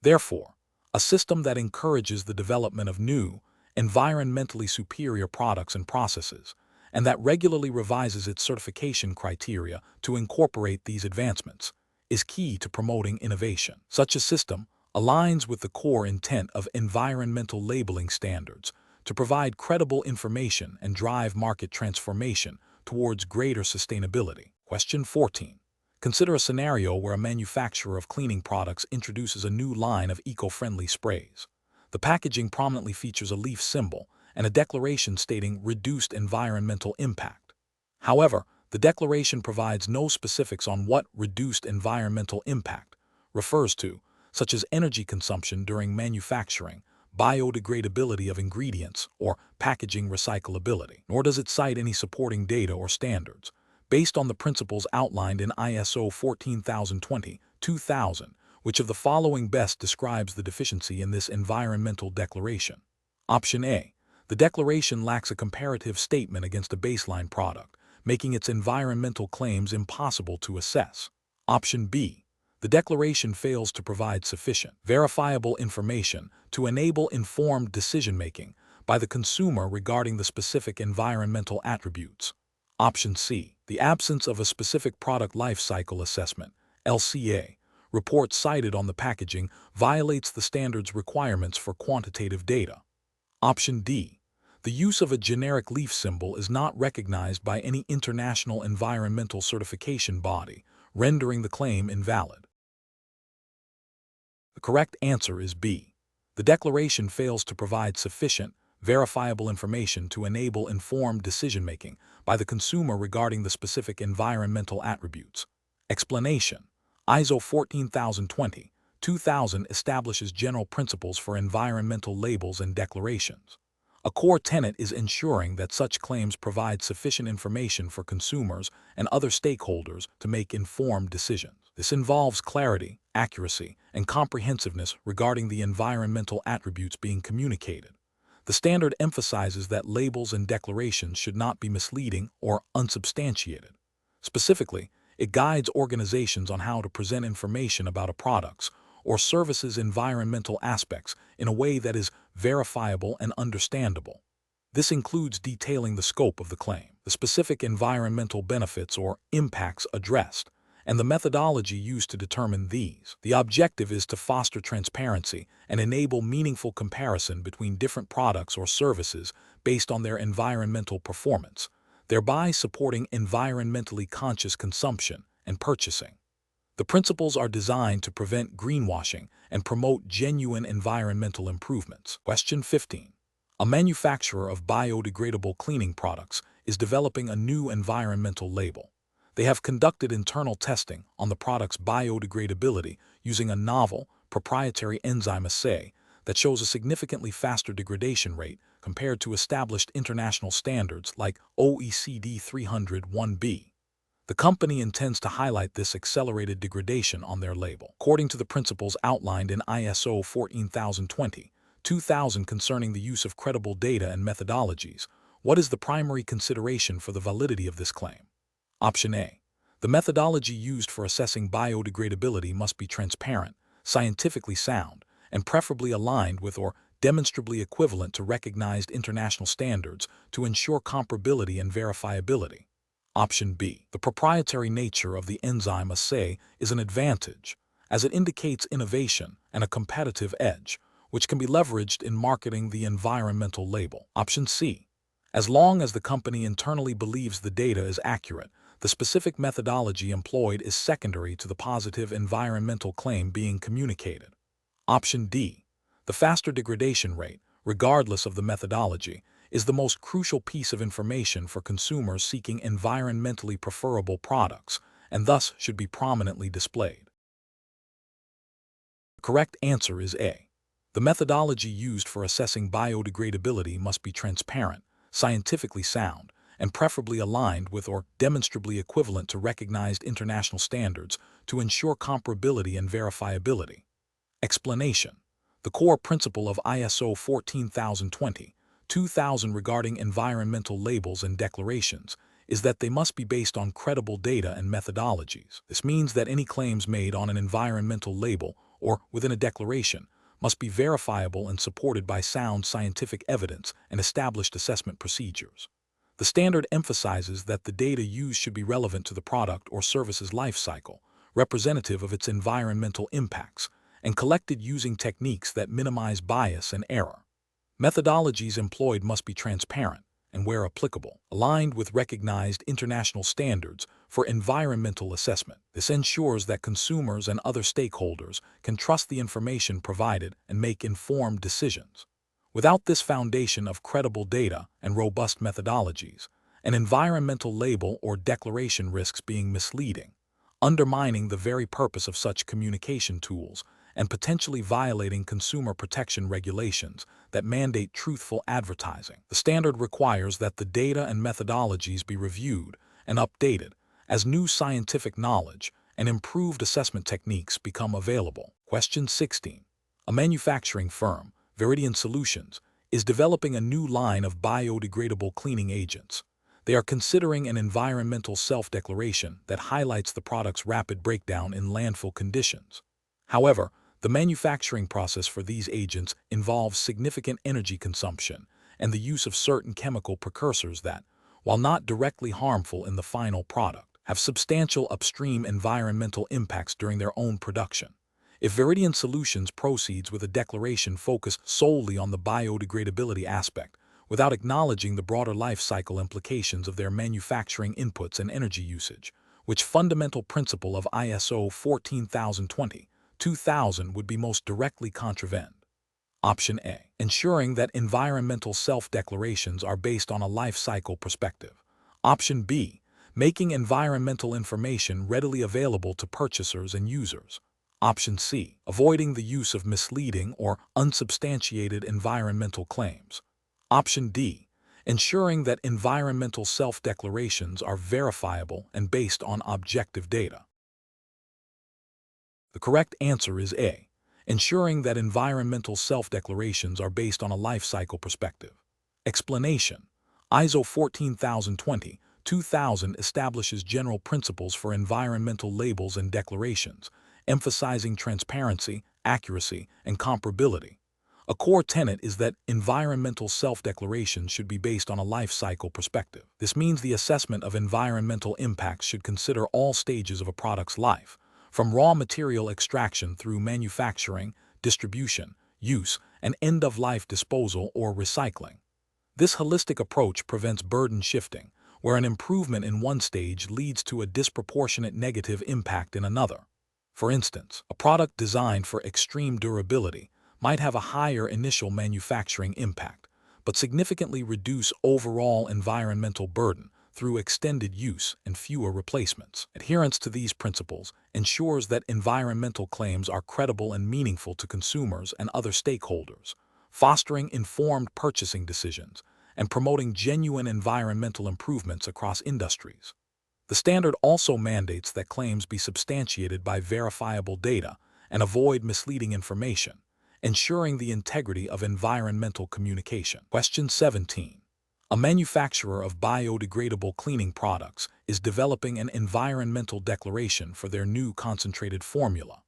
Therefore, a system that encourages the development of new, environmentally superior products and processes, and that regularly revises its certification criteria to incorporate these advancements, is key to promoting innovation. Such a system aligns with the core intent of environmental labeling standards to provide credible information and drive market transformation towards greater sustainability. Question 14. Consider a scenario where a manufacturer of cleaning products introduces a new line of eco-friendly sprays. The packaging prominently features a leaf symbol and a declaration stating reduced environmental impact. However, the declaration provides no specifics on what reduced environmental impact refers to, such as energy consumption during manufacturing, biodegradability of ingredients, or packaging recyclability, nor does it cite any supporting data or standards. Based on the principles outlined in ISO 14020-2000, which of the following best describes the deficiency in this environmental declaration? Option A. The declaration lacks a comparative statement against a baseline product, making its environmental claims impossible to assess. Option B. The declaration fails to provide sufficient, verifiable information to enable informed decision-making by the consumer regarding the specific environmental attributes. Option C. The absence of a specific product life cycle assessment, LCA, report cited on the packaging violates the standard's requirements for quantitative data. Option D. The use of a generic leaf symbol is not recognized by any international environmental certification body, rendering the claim invalid. The correct answer is B. The declaration fails to provide sufficient, verifiable information to enable informed decision-making by the consumer regarding the specific environmental attributes. Explanation: ISO 14020-2000 establishes general principles for environmental labels and declarations. A core tenet is ensuring that such claims provide sufficient information for consumers and other stakeholders to make informed decisions. This involves clarity, accuracy, and comprehensiveness regarding the environmental attributes being communicated. The standard emphasizes that labels and declarations should not be misleading or unsubstantiated. Specifically, it guides organizations on how to present information about a product's or services' environmental aspects in a way that is verifiable and understandable. This includes detailing the scope of the claim, the specific environmental benefits or impacts addressed, and the methodology used to determine these. The objective is to foster transparency and enable meaningful comparison between different products or services based on their environmental performance, thereby supporting environmentally conscious consumption and purchasing. The principles are designed to prevent greenwashing and promote genuine environmental improvements. Question 15. A manufacturer of biodegradable cleaning products is developing a new environmental label. They have conducted internal testing on the product's biodegradability using a novel, proprietary enzyme assay that shows a significantly faster degradation rate compared to established international standards like OECD 301B. The company intends to highlight this accelerated degradation on their label. According to the principles outlined in ISO 14020-2000 concerning the use of credible data and methodologies, what is the primary consideration for the validity of this claim? Option A. The methodology used for assessing biodegradability must be transparent, scientifically sound, and preferably aligned with or demonstrably equivalent to recognized international standards to ensure comparability and verifiability. Option B. The proprietary nature of the enzyme assay is an advantage, as it indicates innovation and a competitive edge, which can be leveraged in marketing the environmental label. Option C. As long as the company internally believes the data is accurate, the specific methodology employed is secondary to the positive environmental claim being communicated. Option D. The faster degradation rate, regardless of the methodology, is the most crucial piece of information for consumers seeking environmentally preferable products, and thus should be prominently displayed. The correct answer is A. The methodology used for assessing biodegradability must be transparent, scientifically sound, and preferably aligned with or demonstrably equivalent to recognized international standards to ensure comparability and verifiability. Explanation: the core principle of ISO 14020-2000 regarding environmental labels and declarations is that they must be based on credible data and methodologies. This means that any claims made on an environmental label or within a declaration must be verifiable and supported by sound scientific evidence and established assessment procedures. The standard emphasizes that the data used should be relevant to the product or service's life cycle, representative of its environmental impacts, and collected using techniques that minimize bias and error. Methodologies employed must be transparent and, where applicable, aligned with recognized international standards for environmental assessment. This ensures that consumers and other stakeholders can trust the information provided and make informed decisions. Without this foundation of credible data and robust methodologies, an environmental label or declaration risks being misleading, undermining the very purpose of such communication tools, and potentially violating consumer protection regulations that mandate truthful advertising. The standard requires that the data and methodologies be reviewed and updated as new scientific knowledge and improved assessment techniques become available. Question 16. A manufacturing firm, Viridian Solutions, is developing a new line of biodegradable cleaning agents. They are considering an environmental self-declaration that highlights the product's rapid breakdown in landfill conditions. However, the manufacturing process for these agents involves significant energy consumption and the use of certain chemical precursors that, while not directly harmful in the final product, have substantial upstream environmental impacts during their own production. If Viridian Solutions proceeds with a declaration focused solely on the biodegradability aspect, without acknowledging the broader life cycle implications of their manufacturing inputs and energy usage, which fundamental principle of ISO 14020/2000 would be most directly contravened? Option A. Ensuring that environmental self-declarations are based on a life cycle perspective. Option B. Making environmental information readily available to purchasers and users. Option C. Avoiding the use of misleading or unsubstantiated environmental claims. Option D. Ensuring that environmental self-declarations are verifiable and based on objective data. The correct answer is A. Ensuring that environmental self-declarations are based on a life cycle perspective. Explanation. ISO 14020/2000 establishes general principles for environmental labels and declarations, emphasizing transparency, accuracy, and comparability. A core tenet is that environmental self-declarations should be based on a life cycle perspective. This means the assessment of environmental impacts should consider all stages of a product's life, from raw material extraction through manufacturing, distribution, use, and end-of-life disposal or recycling. This holistic approach prevents burden shifting, where an improvement in one stage leads to a disproportionate negative impact in another. For instance, a product designed for extreme durability might have a higher initial manufacturing impact, but significantly reduce overall environmental burden through extended use and fewer replacements. Adherence to these principles ensures that environmental claims are credible and meaningful to consumers and other stakeholders, fostering informed purchasing decisions and promoting genuine environmental improvements across industries. The standard also mandates that claims be substantiated by verifiable data and avoid misleading information, ensuring the integrity of environmental communication. Question 17. A manufacturer of biodegradable cleaning products is developing an environmental declaration for their new concentrated formula.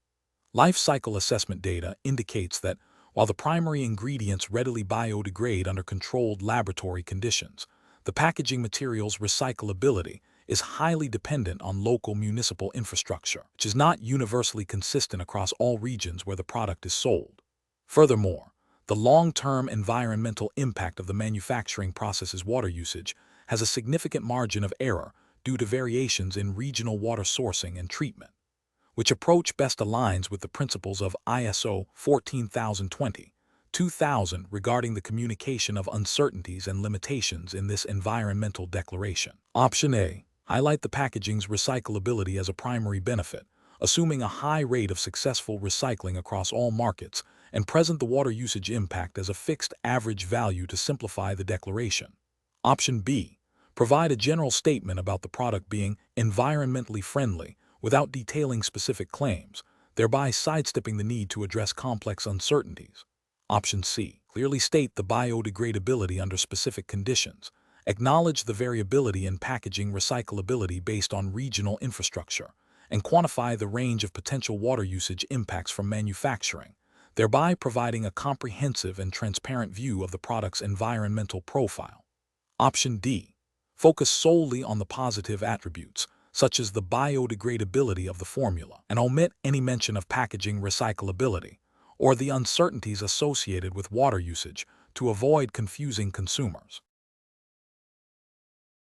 Life cycle assessment data indicates that while the primary ingredients readily biodegrade under controlled laboratory conditions, the packaging material's recyclability is highly dependent on local municipal infrastructure, which is not universally consistent across all regions where the product is sold. Furthermore, the long-term environmental impact of the manufacturing process's water usage has a significant margin of error due to variations in regional water sourcing and treatment. Which approach best aligns with the principles of ISO 14020/2000 regarding the communication of uncertainties and limitations in this environmental declaration? Option A. Highlight the packaging's recyclability as a primary benefit, assuming a high rate of successful recycling across all markets, and present the water usage impact as a fixed average value to simplify the declaration. Option B. Provide a general statement about the product being environmentally friendly without detailing specific claims, thereby sidestepping the need to address complex uncertainties. Option C. Clearly state the biodegradability under specific conditions. Acknowledge the variability in packaging recyclability based on regional infrastructure, and quantify the range of potential water usage impacts from manufacturing, thereby providing a comprehensive and transparent view of the product's environmental profile. Option D. Focus solely on the positive attributes, such as the biodegradability of the formula, and omit any mention of packaging recyclability or the uncertainties associated with water usage to avoid confusing consumers.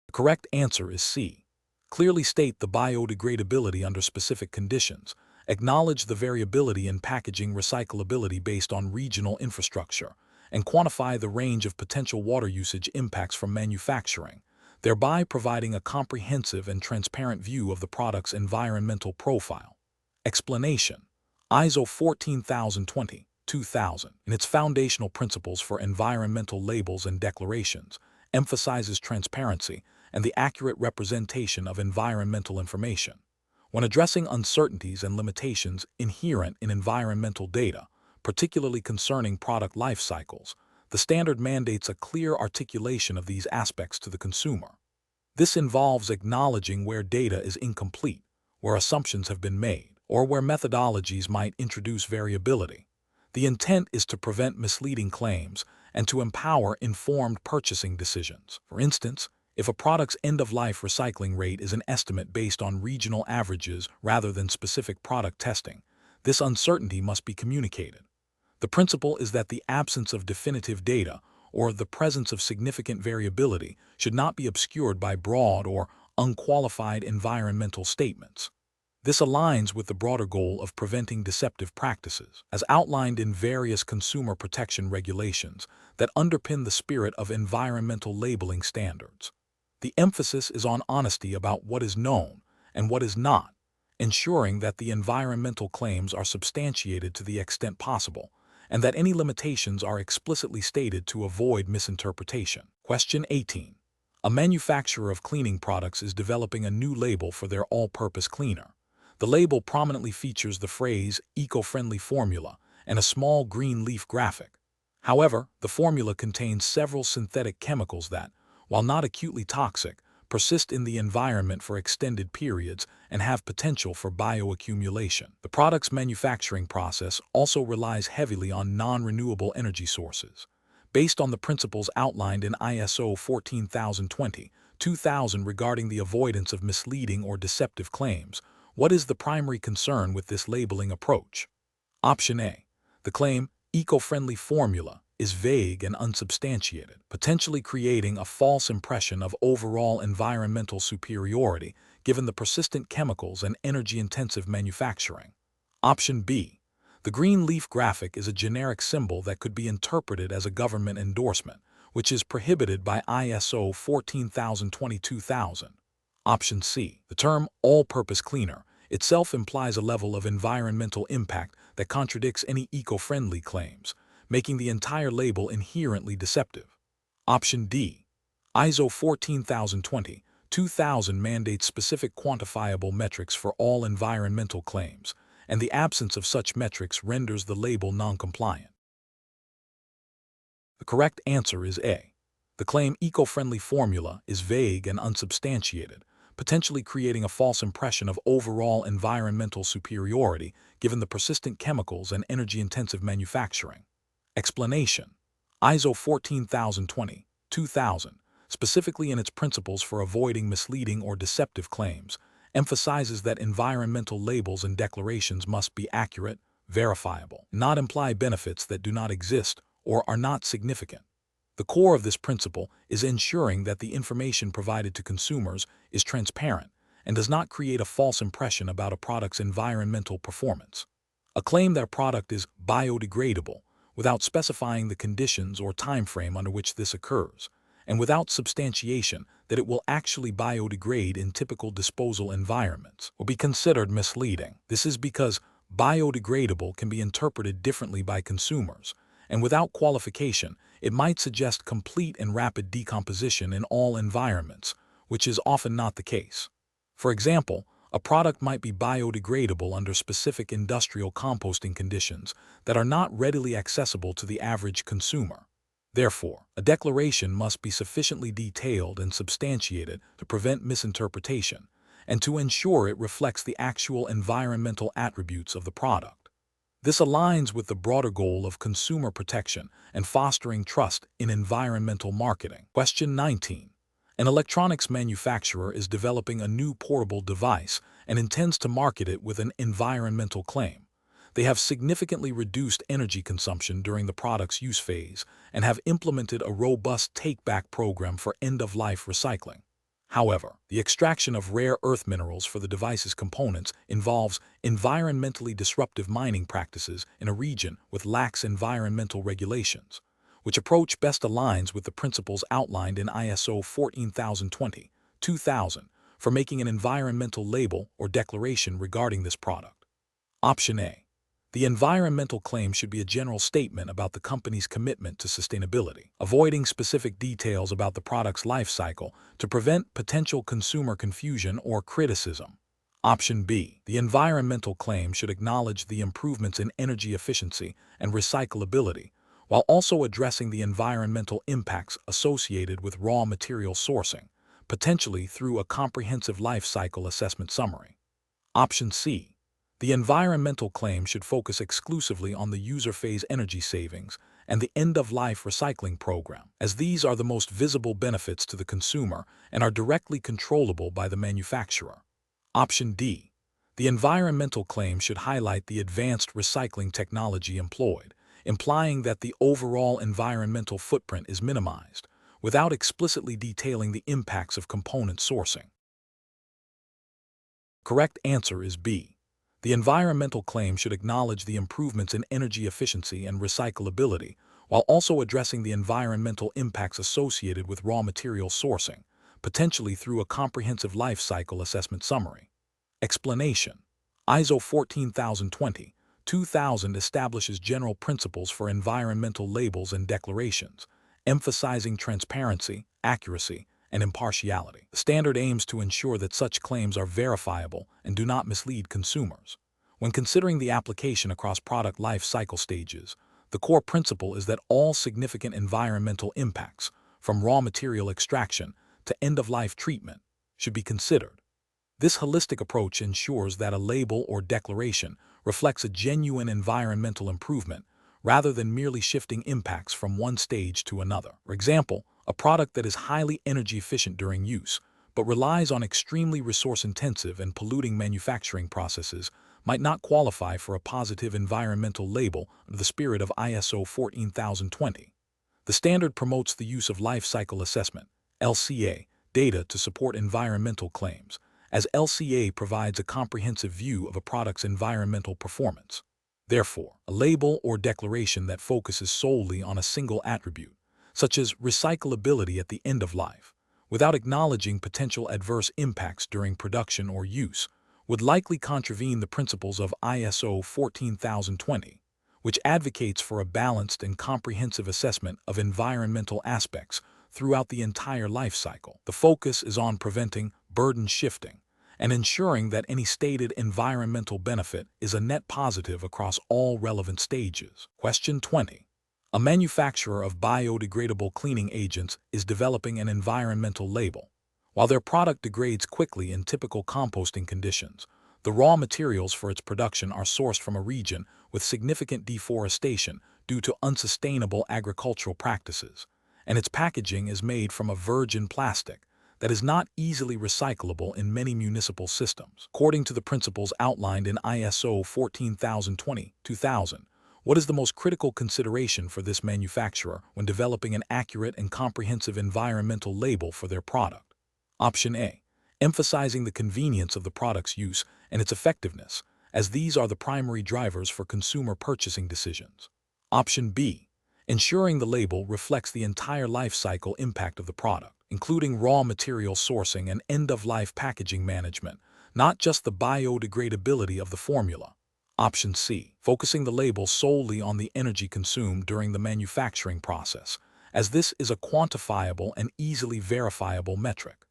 The correct answer is C. Clearly state the biodegradability under specific conditions, acknowledge the variability in packaging recyclability based on regional infrastructure, and quantify the range of potential water usage impacts from manufacturing, thereby providing a comprehensive and transparent view of the product's environmental profile. Explanation: ISO 14020-2000, in its foundational principles for environmental labels and declarations, emphasizes transparency and the accurate representation of environmental information. When addressing uncertainties and limitations inherent in environmental data, particularly concerning product life cycles, the standard mandates a clear articulation of these aspects to the consumer. This involves acknowledging where data is incomplete, where assumptions have been made, or where methodologies might introduce variability. The intent is to prevent misleading claims and to empower informed purchasing decisions. For instance, if a product's end-of-life recycling rate is an estimate based on regional averages rather than specific product testing, this uncertainty must be communicated. The principle is that the absence of definitive data or the presence of significant variability should not be obscured by broad or unqualified environmental statements. This aligns with the broader goal of preventing deceptive practices, as outlined in various consumer protection regulations that underpin the spirit of environmental labeling standards. The emphasis is on honesty about what is known and what is not, ensuring that the environmental claims are substantiated to the extent possible, and that any limitations are explicitly stated to avoid misinterpretation. Question 18. A manufacturer of cleaning products is developing a new label for their all-purpose cleaner. The label prominently features the phrase eco-friendly formula and a small green leaf graphic. However, the formula contains several synthetic chemicals that, while not acutely toxic, persist in the environment for extended periods and have potential for bioaccumulation. The product's manufacturing process also relies heavily on non-renewable energy sources. Based on the principles outlined in ISO 14020-2000 regarding the avoidance of misleading or deceptive claims, what is the primary concern with this labeling approach? Option A. The claim, eco-friendly formula, is vague and unsubstantiated, potentially creating a false impression of overall environmental superiority given the persistent chemicals and energy-intensive manufacturing. Option B. The green leaf graphic is a generic symbol that could be interpreted as a government endorsement, which is prohibited by ISO 14022-2000. Option C. The term all-purpose cleaner itself implies a level of environmental impact that contradicts any eco-friendly claims, making the entire label inherently deceptive. Option D. ISO 14020-2000 mandates specific quantifiable metrics for all environmental claims, and the absence of such metrics renders the label non-compliant. The correct answer is A. The claim eco-friendly formula is vague and unsubstantiated, potentially creating a false impression of overall environmental superiority given the persistent chemicals and energy-intensive manufacturing. Explanation: ISO 14020-2000, specifically in its principles for avoiding misleading or deceptive claims, emphasizes that environmental labels and declarations must be accurate, verifiable, and not imply benefits that do not exist or are not significant. The core of this principle is ensuring that the information provided to consumers is transparent and does not create a false impression about a product's environmental performance. A claim that a product is biodegradable without specifying the conditions or time frame under which this occurs, and without substantiation that it will actually biodegrade in typical disposal environments, will be considered misleading. This is because biodegradable can be interpreted differently by consumers, and without qualification, it might suggest complete and rapid decomposition in all environments, which is often not the case. For example, a product might be biodegradable under specific industrial composting conditions that are not readily accessible to the average consumer. Therefore, a declaration must be sufficiently detailed and substantiated to prevent misinterpretation and to ensure it reflects the actual environmental attributes of the product. This aligns with the broader goal of consumer protection and fostering trust in environmental marketing. Question 19. An electronics manufacturer is developing a new portable device and intends to market it with an environmental claim. They have significantly reduced energy consumption during the product's use phase and have implemented a robust take-back program for end-of-life recycling. However, the extraction of rare earth minerals for the device's components involves environmentally disruptive mining practices in a region with lax environmental regulations, which approach best aligns with the principles outlined in ISO 14020-2000 for making an environmental label or declaration regarding this product. Option A. The environmental claim should be a general statement about the company's commitment to sustainability, avoiding specific details about the product's life cycle to prevent potential consumer confusion or criticism. Option B. The environmental claim should acknowledge the improvements in energy efficiency and recyclability, while also addressing the environmental impacts associated with raw material sourcing, potentially through a comprehensive life cycle assessment summary. Option C. The environmental claim should focus exclusively on the user phase energy savings and the end-of-life recycling program, as these are the most visible benefits to the consumer and are directly controllable by the manufacturer. Option D. The environmental claim should highlight the advanced recycling technology employed, implying that the overall environmental footprint is minimized, without explicitly detailing the impacts of component sourcing. Correct answer is B. The environmental claim should acknowledge the improvements in energy efficiency and recyclability, while also addressing the environmental impacts associated with raw material sourcing, potentially through a comprehensive life cycle assessment summary. Explanation. ISO 14020-2000 establishes general principles for environmental labels and declarations, emphasizing transparency, accuracy, and impartiality. The standard aims to ensure that such claims are verifiable and do not mislead consumers. When considering the application across product life cycle stages, the core principle is that all significant environmental impacts, from raw material extraction to end-of-life treatment, should be considered. This holistic approach ensures that a label or declaration reflects a genuine environmental improvement rather than merely shifting impacts from one stage to another. For example, a product that is highly energy efficient during use, but relies on extremely resource-intensive and polluting manufacturing processes might not qualify for a positive environmental label under the spirit of ISO 14020. The standard promotes the use of life cycle assessment, LCA, data to support environmental claims, as LCA provides a comprehensive view of a product's environmental performance. Therefore, a label or declaration that focuses solely on a single attribute, such as recyclability at the end of life, without acknowledging potential adverse impacts during production or use, would likely contravene the principles of ISO 14020, which advocates for a balanced and comprehensive assessment of environmental aspects throughout the entire life cycle. The focus is on preventing burden shifting and ensuring that any stated environmental benefit is a net positive across all relevant stages. Question 20. A manufacturer of biodegradable cleaning agents is developing an environmental label. While their product degrades quickly in typical composting conditions, the raw materials for its production are sourced from a region with significant deforestation due to unsustainable agricultural practices, and its packaging is made from a virgin plastic that is not easily recyclable in many municipal systems. According to the principles outlined in ISO 14020-2000, what is the most critical consideration for this manufacturer when developing an accurate and comprehensive environmental label for their product? Option A. Emphasizing the convenience of the product's use and its effectiveness, as these are the primary drivers for consumer purchasing decisions. Option B. Ensuring the label reflects the entire life cycle impact of the product, including raw material sourcing and end-of-life packaging management, not just the biodegradability of the formula. Option C. Focusing the label solely on the energy consumed during the manufacturing process, as this is a quantifiable and easily verifiable metric.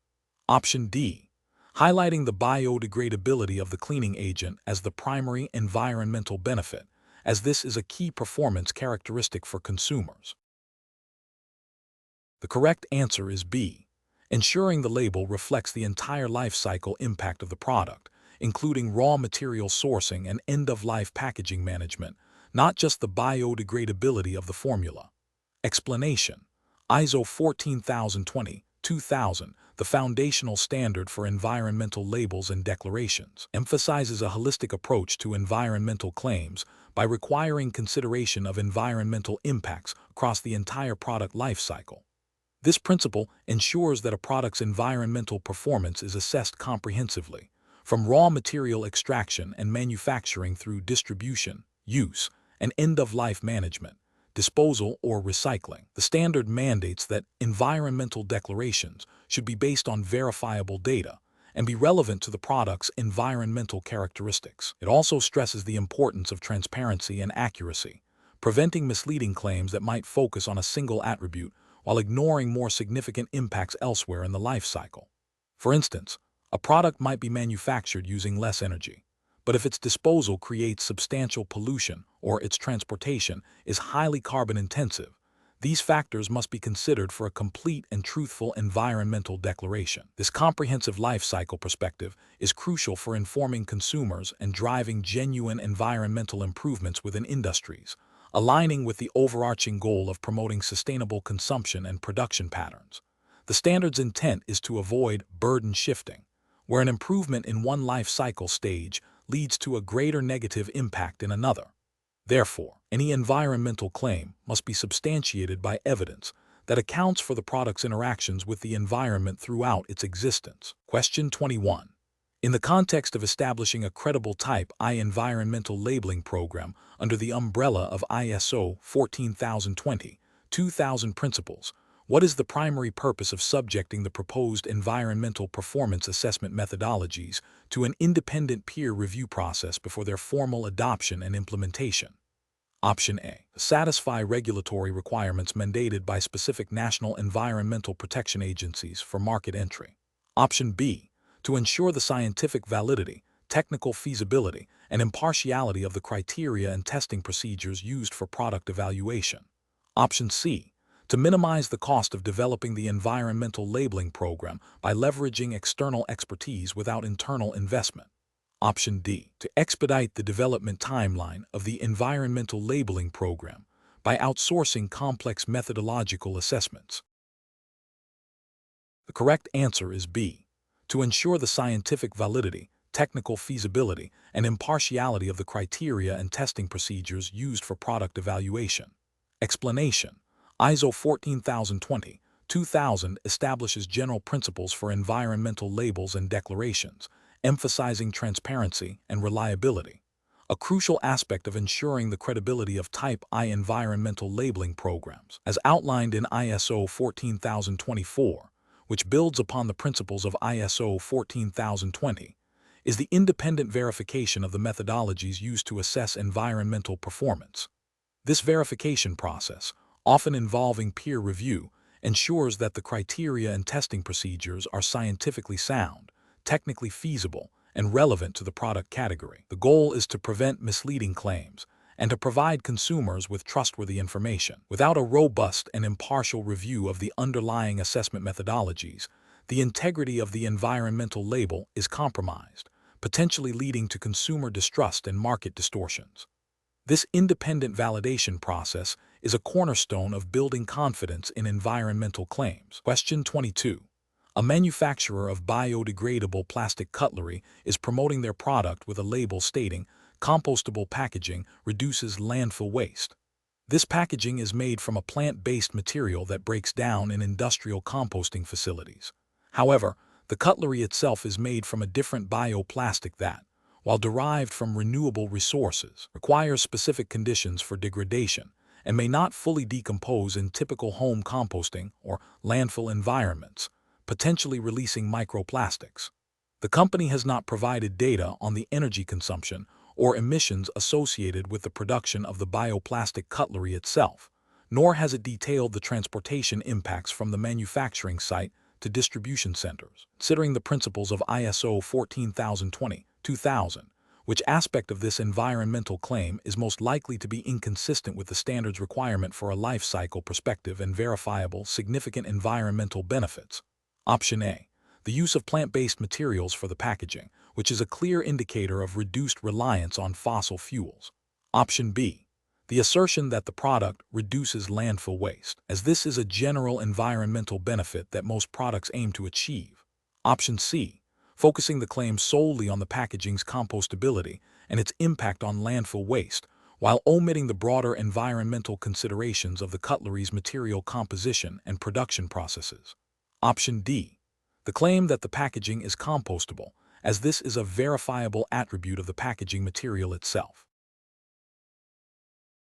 Option D. Highlighting the biodegradability of the cleaning agent as the primary environmental benefit, as this is a key performance characteristic for consumers. The correct answer is B. Ensuring the label reflects the entire life cycle impact of the product, including raw material sourcing and end-of-life packaging management, not just the biodegradability of the formula. Explanation. ISO 2000, the foundational standard for environmental labels and declarations, emphasizes a holistic approach to environmental claims by requiring consideration of environmental impacts across the entire product life cycle. This principle ensures that a product's environmental performance is assessed comprehensively, from raw material extraction and manufacturing through distribution, use, and end-of-life management, disposal, or recycling. The standard mandates that environmental declarations should be based on verifiable data and be relevant to the product's environmental characteristics. It also stresses the importance of transparency and accuracy, preventing misleading claims that might focus on a single attribute while ignoring more significant impacts elsewhere in the life cycle. For instance, a product might be manufactured using less energy, but if its disposal creates substantial pollution or its transportation is highly carbon-intensive, these factors must be considered for a complete and truthful environmental declaration. This comprehensive life cycle perspective is crucial for informing consumers and driving genuine environmental improvements within industries, aligning with the overarching goal of promoting sustainable consumption and production patterns. The standard's intent is to avoid burden shifting, where an improvement in one life cycle stage leads to a greater negative impact in another. Therefore, any environmental claim must be substantiated by evidence that accounts for the product's interactions with the environment throughout its existence. Question 21. In the context of establishing a credible Type I environmental labeling program under the umbrella of ISO 14020-2000 principles, what is the primary purpose of subjecting the proposed environmental performance assessment methodologies to an independent peer review process before their formal adoption and implementation? Option A. To satisfy regulatory requirements mandated by specific national environmental protection agencies for market entry. Option B. To ensure the scientific validity, technical feasibility, and impartiality of the criteria and testing procedures used for product evaluation. Option C. To minimize the cost of developing the environmental labeling program by leveraging external expertise without internal investment. Option D. To expedite the development timeline of the environmental labeling program by outsourcing complex methodological assessments. The correct answer is B. To ensure the scientific validity, technical feasibility, and impartiality of the criteria and testing procedures used for product evaluation. Explanation. ISO 14020-2000 establishes general principles for environmental labels and declarations, emphasizing transparency and reliability, a crucial aspect of ensuring the credibility of Type I environmental labeling programs. As outlined in ISO 14024, which builds upon the principles of ISO 14020, is the independent verification of the methodologies used to assess environmental performance. This verification process, often involving peer review, ensures that the criteria and testing procedures are scientifically sound, technically feasible, and relevant to the product category. The goal is to prevent misleading claims and to provide consumers with trustworthy information. Without a robust and impartial review of the underlying assessment methodologies, the integrity of the environmental label is compromised, potentially leading to consumer distrust and market distortions. This independent validation process is a cornerstone of building confidence in environmental claims. Question 22. A manufacturer of biodegradable plastic cutlery is promoting their product with a label stating, "Compostable packaging reduces landfill waste." This packaging is made from a plant-based material that breaks down in industrial composting facilities. However, the cutlery itself is made from a different bioplastic that, while derived from renewable resources, requires specific conditions for degradation and may not fully decompose in typical home composting or landfill environments, potentially releasing microplastics. The company has not provided data on the energy consumption or emissions associated with the production of the bioplastic cutlery itself, nor has it detailed the transportation impacts from the manufacturing site to distribution centers. Considering the principles of ISO 14020-2000, which aspect of this environmental claim is most likely to be inconsistent with the standard's requirement for a life cycle perspective and verifiable significant environmental benefits? Option A. The use of plant-based materials for the packaging, which is a clear indicator of reduced reliance on fossil fuels. Option B. The assertion that the product reduces landfill waste, as this is a general environmental benefit that most products aim to achieve. Option C, focusing the claim solely on the packaging's compostability and its impact on landfill waste, while omitting the broader environmental considerations of the cutlery's material composition and production processes. Option D, the claim that the packaging is compostable, as this is a verifiable attribute of the packaging material itself.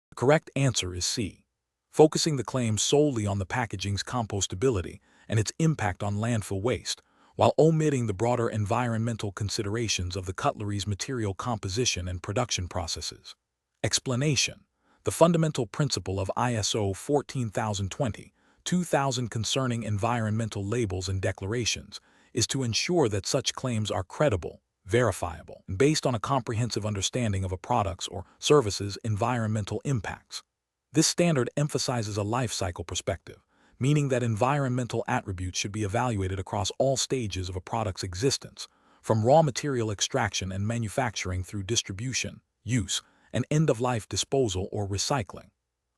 The correct answer is C, focusing the claim solely on the packaging's compostability and its impact on landfill waste, while omitting the broader environmental considerations of the cutlery's material composition and production processes. Explanation: the fundamental principle of ISO 14020-2000 concerning environmental labels and declarations is to ensure that such claims are credible, verifiable, and based on a comprehensive understanding of a product's or service's environmental impacts. This standard emphasizes a life cycle perspective, meaning that environmental attributes should be evaluated across all stages of a product's existence, from raw material extraction and manufacturing through distribution, use, and end-of-life disposal or recycling.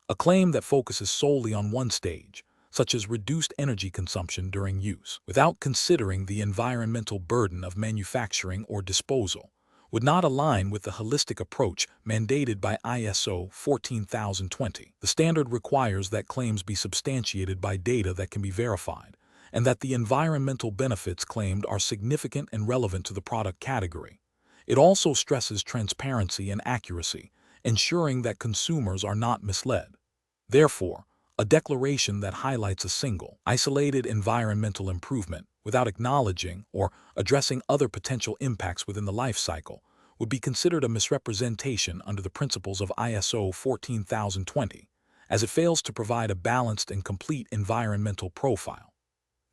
A claim that focuses solely on one stage, such as reduced energy consumption during use, without considering the environmental burden of manufacturing or disposal, would not align with the holistic approach mandated by ISO 14020. The standard requires that claims be substantiated by data that can be verified, and that the environmental benefits claimed are significant and relevant to the product category. It also stresses transparency and accuracy, ensuring that consumers are not misled. Therefore, a declaration that highlights a single, isolated environmental improvement without acknowledging or addressing other potential impacts within the life cycle would be considered a misrepresentation under the principles of ISO 14020, as it fails to provide a balanced and complete environmental profile.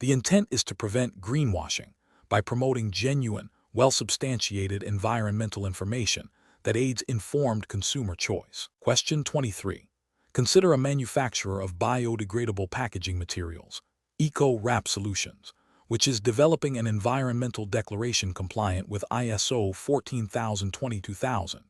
The intent is to prevent greenwashing by promoting genuine, well-substantiated environmental information that aids informed consumer choice. Question 23. Consider a manufacturer of biodegradable packaging materials, Eco-Wrap Solutions, which is developing an environmental declaration compliant with ISO 14020-2000.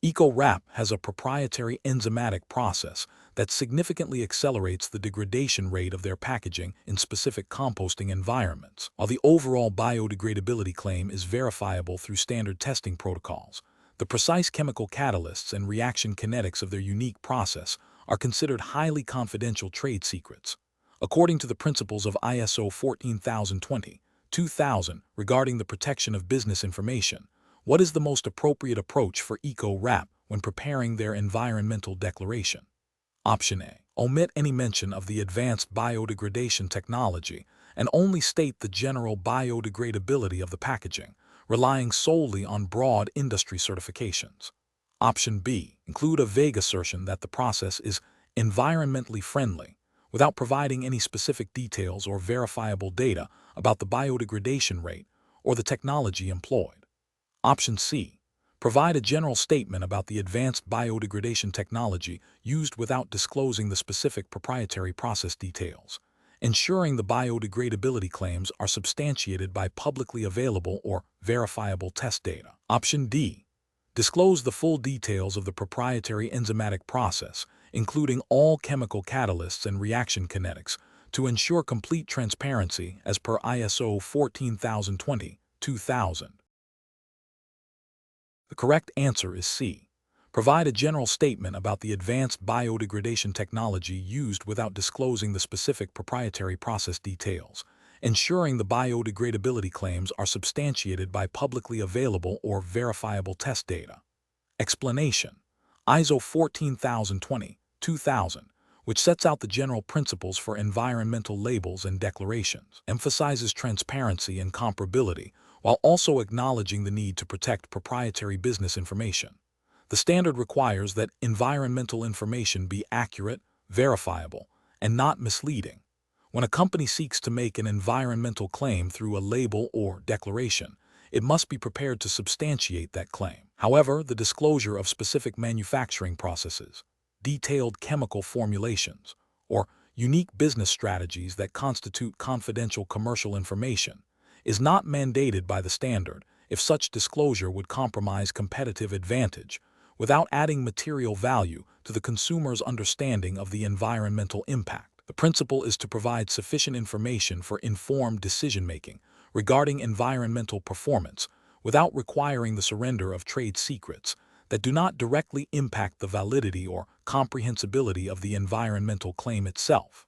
Eco-Wrap has a proprietary enzymatic process that significantly accelerates the degradation rate of their packaging in specific composting environments. While the overall biodegradability claim is verifiable through standard testing protocols, the precise chemical catalysts and reaction kinetics of their unique process are considered highly confidential trade secrets. According to the principles of ISO 14020-2000 regarding the protection of business information, what is the most appropriate approach for Eco-Wrap when preparing their environmental declaration? Option A. Omit any mention of the advanced biodegradation technology and only state the general biodegradability of the packaging, relying solely on broad industry certifications. Option B. Include a vague assertion that the process is environmentally friendly, without providing any specific details or verifiable data about the biodegradation rate or the technology employed. Option C. Provide a general statement about the advanced biodegradation technology used without disclosing the specific proprietary process details, ensuring the biodegradability claims are substantiated by publicly available or verifiable test data. Option D. Disclose the full details of the proprietary enzymatic process, including all chemical catalysts and reaction kinetics, to ensure complete transparency as per ISO 14020-2000. The correct answer is C. Provide a general statement about the advanced biodegradation technology used without disclosing the specific proprietary process details, ensuring the biodegradability claims are substantiated by publicly available or verifiable test data. Explanation: ISO 14020-2000, which sets out the general principles for environmental labels and declarations, emphasizes transparency and comparability while also acknowledging the need to protect proprietary business information. The standard requires that environmental information be accurate, verifiable, and not misleading. When a company seeks to make an environmental claim through a label or declaration, it must be prepared to substantiate that claim. However, the disclosure of specific manufacturing processes, detailed chemical formulations, or unique business strategies that constitute confidential commercial information is not mandated by the standard if such disclosure would compromise competitive advantage, without adding material value to the consumer's understanding of the environmental impact. The principle is to provide sufficient information for informed decision-making regarding environmental performance without requiring the surrender of trade secrets that do not directly impact the validity or comprehensibility of the environmental claim itself.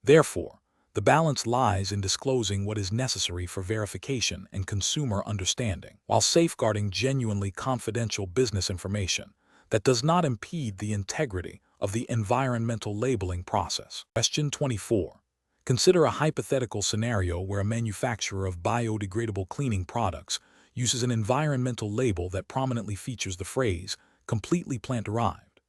Therefore, the balance lies in disclosing what is necessary for verification and consumer understanding, while safeguarding genuinely confidential business information that does not impede the integrity of the environmental labeling process. Question 24. Consider a hypothetical scenario where a manufacturer of biodegradable cleaning products uses an environmental label that prominently features the phrase, "completely plant-derived."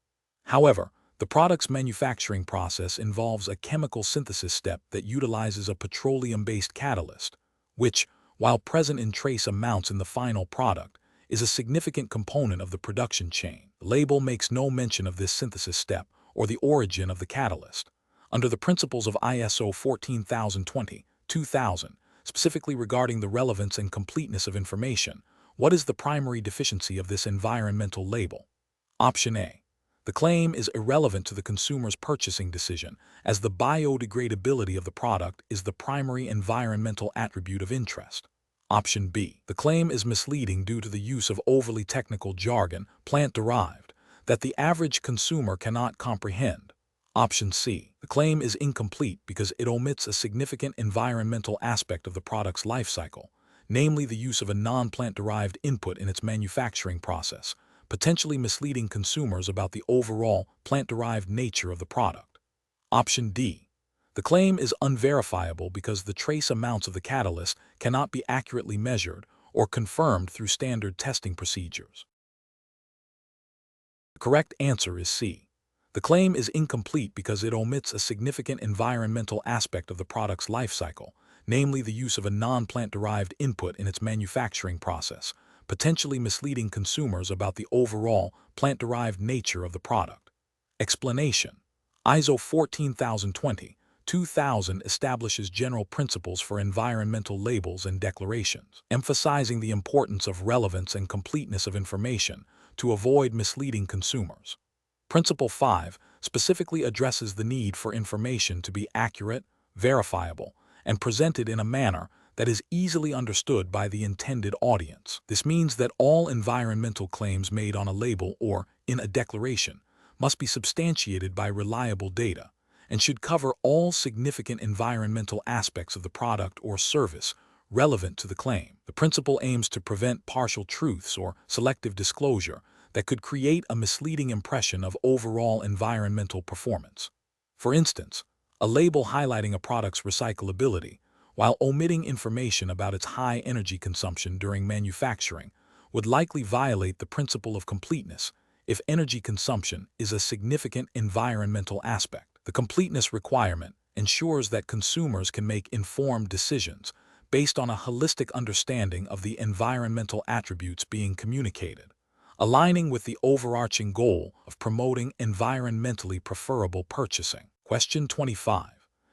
However, the product's manufacturing process involves a chemical synthesis step that utilizes a petroleum-based catalyst, which, while present in trace amounts in the final product, is a significant component of the production chain. The label makes no mention of this synthesis step or the origin of the catalyst. Under the principles of ISO 14020-2000, specifically regarding the relevance and completeness of information, what is the primary deficiency of this environmental label? Option A. The claim is irrelevant to the consumer's purchasing decision, as the biodegradability of the product is the primary environmental attribute of interest. Option B. The claim is misleading due to the use of overly technical jargon, plant-derived, that the average consumer cannot comprehend. Option C. The claim is incomplete because it omits a significant environmental aspect of the product's life cycle, namely the use of a non-plant-derived input in its manufacturing process, potentially misleading consumers about the overall plant-derived nature of the product. Option D. The claim is unverifiable because the trace amounts of the catalyst cannot be accurately measured or confirmed through standard testing procedures. The correct answer is C. The claim is incomplete because it omits a significant environmental aspect of the product's life cycle, namely the use of a non-plant-derived input in its manufacturing process, potentially misleading consumers about the overall plant-derived nature of the product. Explanation. ISO 14020-2000 establishes general principles for environmental labels and declarations, emphasizing the importance of relevance and completeness of information to avoid misleading consumers. Principle 5 specifically addresses the need for information to be accurate, verifiable, and presented in a manner that is easily understood by the intended audience. This means that all environmental claims made on a label or in a declaration must be substantiated by reliable data and should cover all significant environmental aspects of the product or service relevant to the claim. The principle aims to prevent partial truths or selective disclosure that could create a misleading impression of overall environmental performance. For instance, a label highlighting a product's recyclability, while omitting information about its high energy consumption during manufacturing, would likely violate the principle of completeness if energy consumption is a significant environmental aspect. The completeness requirement ensures that consumers can make informed decisions based on a holistic understanding of the environmental attributes being communicated, aligning with the overarching goal of promoting environmentally preferable purchasing. Question 25.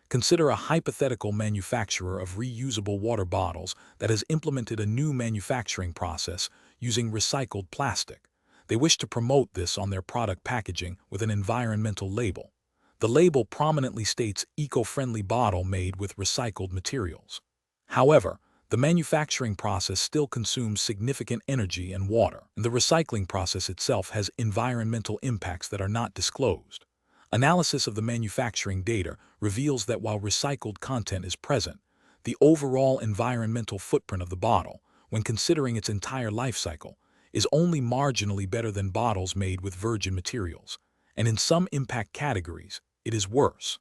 Consider a hypothetical manufacturer of reusable water bottles that has implemented a new manufacturing process using recycled plastic. They wish to promote this on their product packaging with an environmental label. The label prominently states eco-friendly bottle made with recycled materials. However, the manufacturing process still consumes significant energy and water, and the recycling process itself has environmental impacts that are not disclosed. Analysis of the manufacturing data reveals that while recycled content is present, the overall environmental footprint of the bottle, when considering its entire life cycle, is only marginally better than bottles made with virgin materials, and in some impact categories, it is worse.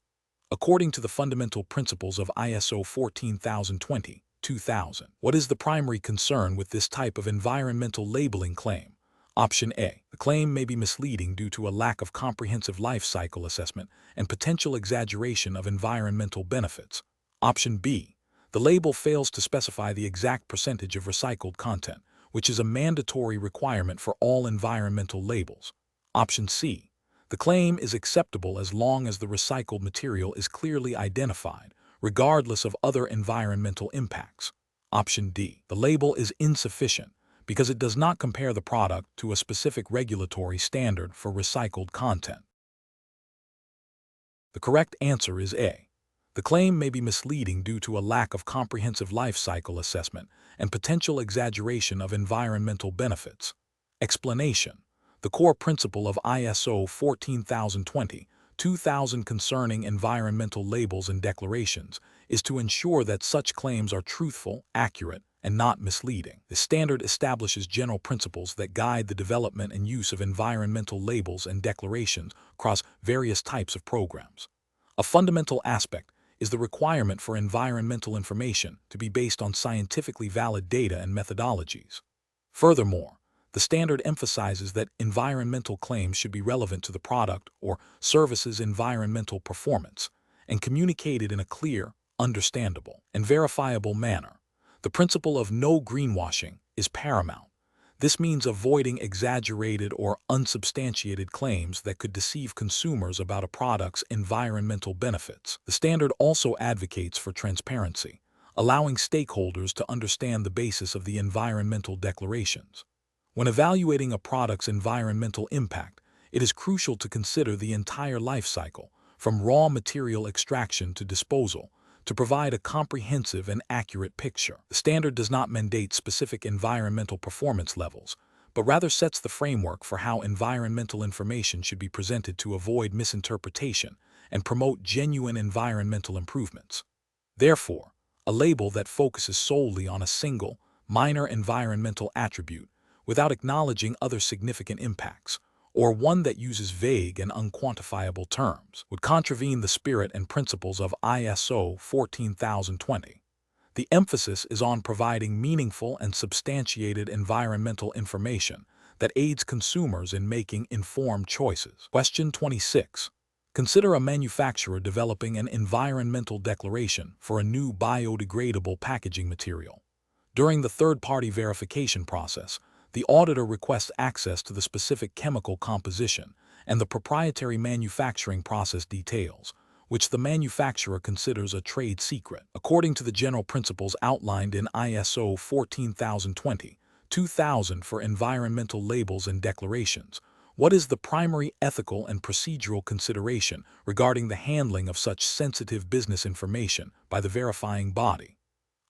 According to the fundamental principles of ISO 14020-2000, what is the primary concern with this type of environmental labeling claim? Option A. The claim may be misleading due to a lack of comprehensive life cycle assessment and potential exaggeration of environmental benefits. Option B. The label fails to specify the exact percentage of recycled content, which is a mandatory requirement for all environmental labels. Option C. The claim is acceptable as long as the recycled material is clearly identified, regardless of other environmental impacts. Option D. The label is insufficient because it does not compare the product to a specific regulatory standard for recycled content. The correct answer is A. The claim may be misleading due to a lack of comprehensive life cycle assessment and potential exaggeration of environmental benefits. Explanation: the core principle of ISO 14020-2000 concerning environmental labels and declarations is to ensure that such claims are truthful, accurate, and not misleading. The standard establishes general principles that guide the development and use of environmental labels and declarations across various types of programs. A fundamental aspect is the requirement for environmental information to be based on scientifically valid data and methodologies. Furthermore, the standard emphasizes that environmental claims should be relevant to the product or service's environmental performance and communicated in a clear, understandable, and verifiable manner. The principle of no greenwashing is paramount. This means avoiding exaggerated or unsubstantiated claims that could deceive consumers about a product's environmental benefits. The standard also advocates for transparency, allowing stakeholders to understand the basis of the environmental declarations. When evaluating a product's environmental impact, it is crucial to consider the entire life cycle, from raw material extraction to disposal, to provide a comprehensive and accurate picture. The standard does not mandate specific environmental performance levels, but rather sets the framework for how environmental information should be presented to avoid misinterpretation and promote genuine environmental improvements. Therefore, a label that focuses solely on a single, minor environmental attribute without acknowledging other significant impacts, or one that uses vague and unquantifiable terms, would contravene the spirit and principles of ISO 14020. The emphasis is on providing meaningful and substantiated environmental information that aids consumers in making informed choices. Question 26. Consider a manufacturer developing an environmental declaration for a new biodegradable packaging material. During the third-party verification process, the auditor requests access to the specific chemical composition and the proprietary manufacturing process details, which the manufacturer considers a trade secret. According to the general principles outlined in ISO 14020-2000 for environmental labels and declarations, what is the primary ethical and procedural consideration regarding the handling of such sensitive business information by the verifying body?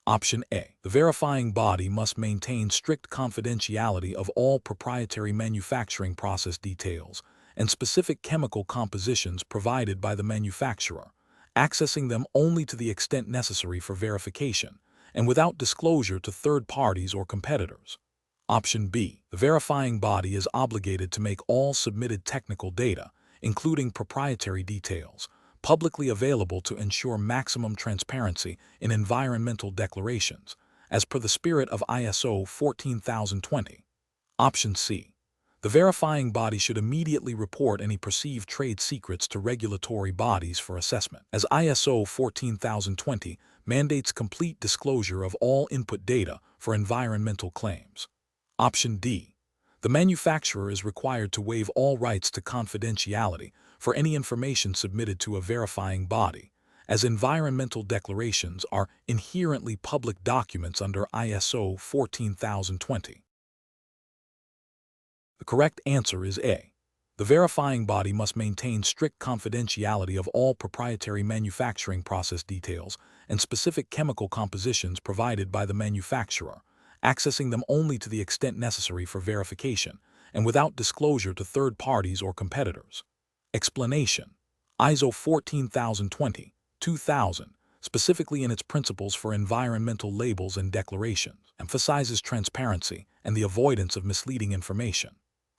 Option A. The verifying body must maintain strict confidentiality of all proprietary manufacturing process details and specific chemical compositions provided by the manufacturer, accessing them only to the extent necessary for verification and without disclosure to third parties or competitors. Option B. The verifying body is obligated to make all submitted technical data, including proprietary details, publicly available to ensure maximum transparency in environmental declarations, as per the spirit of ISO 14020. Option C. The verifying body should immediately report any perceived trade secrets to regulatory bodies for assessment, as ISO 14020 mandates complete disclosure of all input data for environmental claims. Option D. The manufacturer is required to waive all rights to confidentiality for any information submitted to a verifying body, as environmental declarations are inherently public documents under ISO 14020. The correct answer is A. The verifying body must maintain strict confidentiality of all proprietary manufacturing process details and specific chemical compositions provided by the manufacturer, accessing them only to the extent necessary for verification and without disclosure to third parties or competitors. Explanation: ISO 14020-2000, specifically in its principles for environmental labels and declarations, emphasizes transparency and the avoidance of misleading information.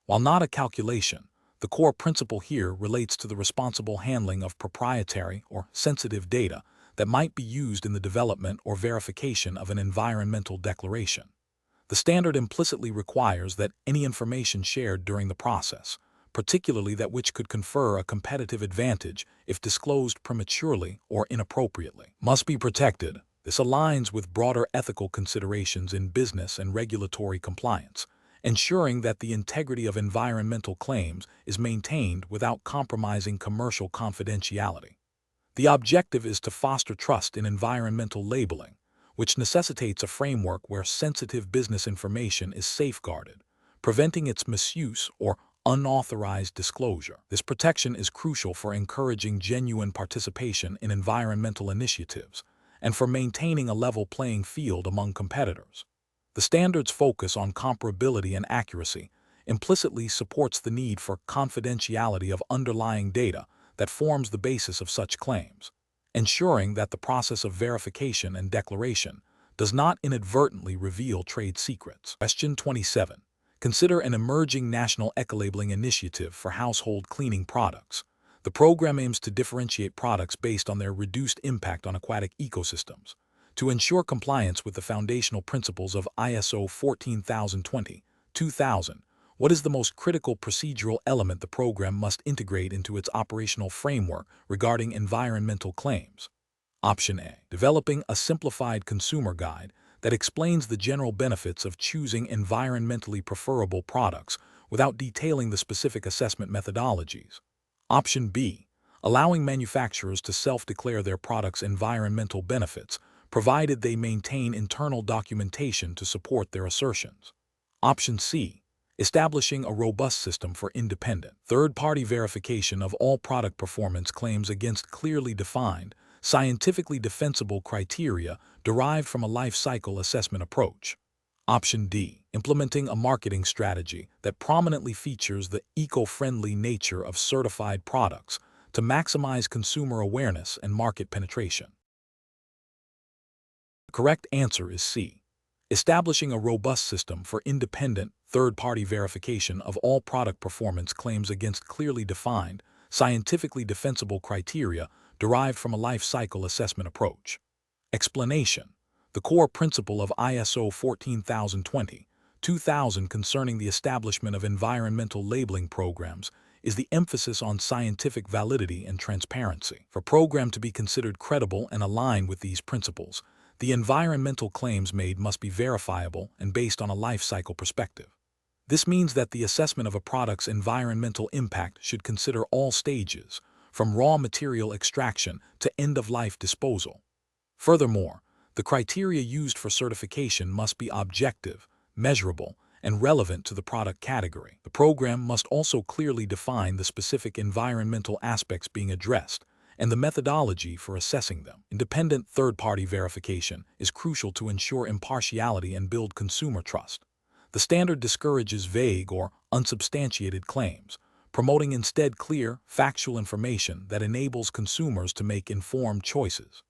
While not a calculation, the core principle here relates to the responsible handling of proprietary or sensitive data that might be used in the development or verification of an environmental declaration. The standard implicitly requires that any information shared during the process, particularly that which could confer a competitive advantage if disclosed prematurely or inappropriately, must be protected. This aligns with broader ethical considerations in business and regulatory compliance, ensuring that the integrity of environmental claims is maintained without compromising commercial confidentiality. The objective is to foster trust in environmental labeling, which necessitates a framework where sensitive business information is safeguarded, preventing its misuse or unauthorized disclosure. This protection is crucial for encouraging genuine participation in environmental initiatives and for maintaining a level playing field among competitors. The standard's focus on comparability and accuracy implicitly supports the need for confidentiality of underlying data that forms the basis of such claims, ensuring that the process of verification and declaration does not inadvertently reveal trade secrets. Question 27. Consider an emerging national ecolabeling initiative for household cleaning products. The program aims to differentiate products based on their reduced impact on aquatic ecosystems. To ensure compliance with the foundational principles of ISO 14020-2000, what is the most critical procedural element the program must integrate into its operational framework regarding environmental claims? Option A. Developing a simplified consumer guide that explains the general benefits of choosing environmentally preferable products without detailing the specific assessment methodologies. Option B. Allowing manufacturers to self-declare their products' environmental benefits, provided they maintain internal documentation to support their assertions. Option C. Establishing a robust system for independent, third-party verification of all product performance claims against clearly defined, scientifically defensible criteria derived from a life cycle assessment approach. Option D. Implementing a marketing strategy that prominently features the eco-friendly nature of certified products to maximize consumer awareness and market penetration. The correct answer is C. Establishing a robust system for independent, third-party verification of all product performance claims against clearly defined, scientifically defensible criteria derived from a life cycle assessment approach. Explanation. The core principle of ISO 14020-2000 concerning the establishment of environmental labeling programs is the emphasis on scientific validity and transparency. For a program to be considered credible and aligned with these principles, the environmental claims made must be verifiable and based on a life cycle perspective. This means that the assessment of a product's environmental impact should consider all stages, from raw material extraction to end-of-life disposal. Furthermore, the criteria used for certification must be objective, measurable, and relevant to the product category. The program must also clearly define the specific environmental aspects being addressed and the methodology for assessing them. Independent third-party verification is crucial to ensure impartiality and build consumer trust. The standard discourages vague or unsubstantiated claims, promoting instead clear, factual information that enables consumers to make informed choices.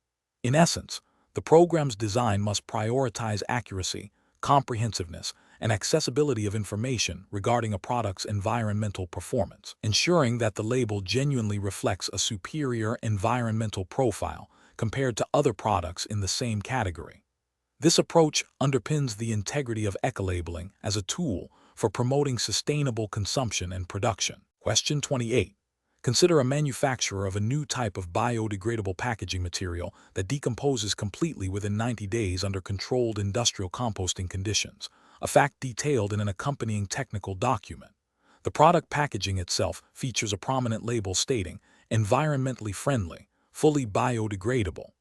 In essence, the program's design must prioritize accuracy, comprehensiveness, and accessibility of information regarding a product's environmental performance, ensuring that the label genuinely reflects a superior environmental profile compared to other products in the same category. This approach underpins the integrity of ecolabeling as a tool for promoting sustainable consumption and production. Question 28. Consider a manufacturer of a new type of biodegradable packaging material that decomposes completely within 90 days under controlled industrial composting conditions, a fact detailed in an accompanying technical document. The product packaging itself features a prominent label stating, "environmentally friendly, fully biodegradable."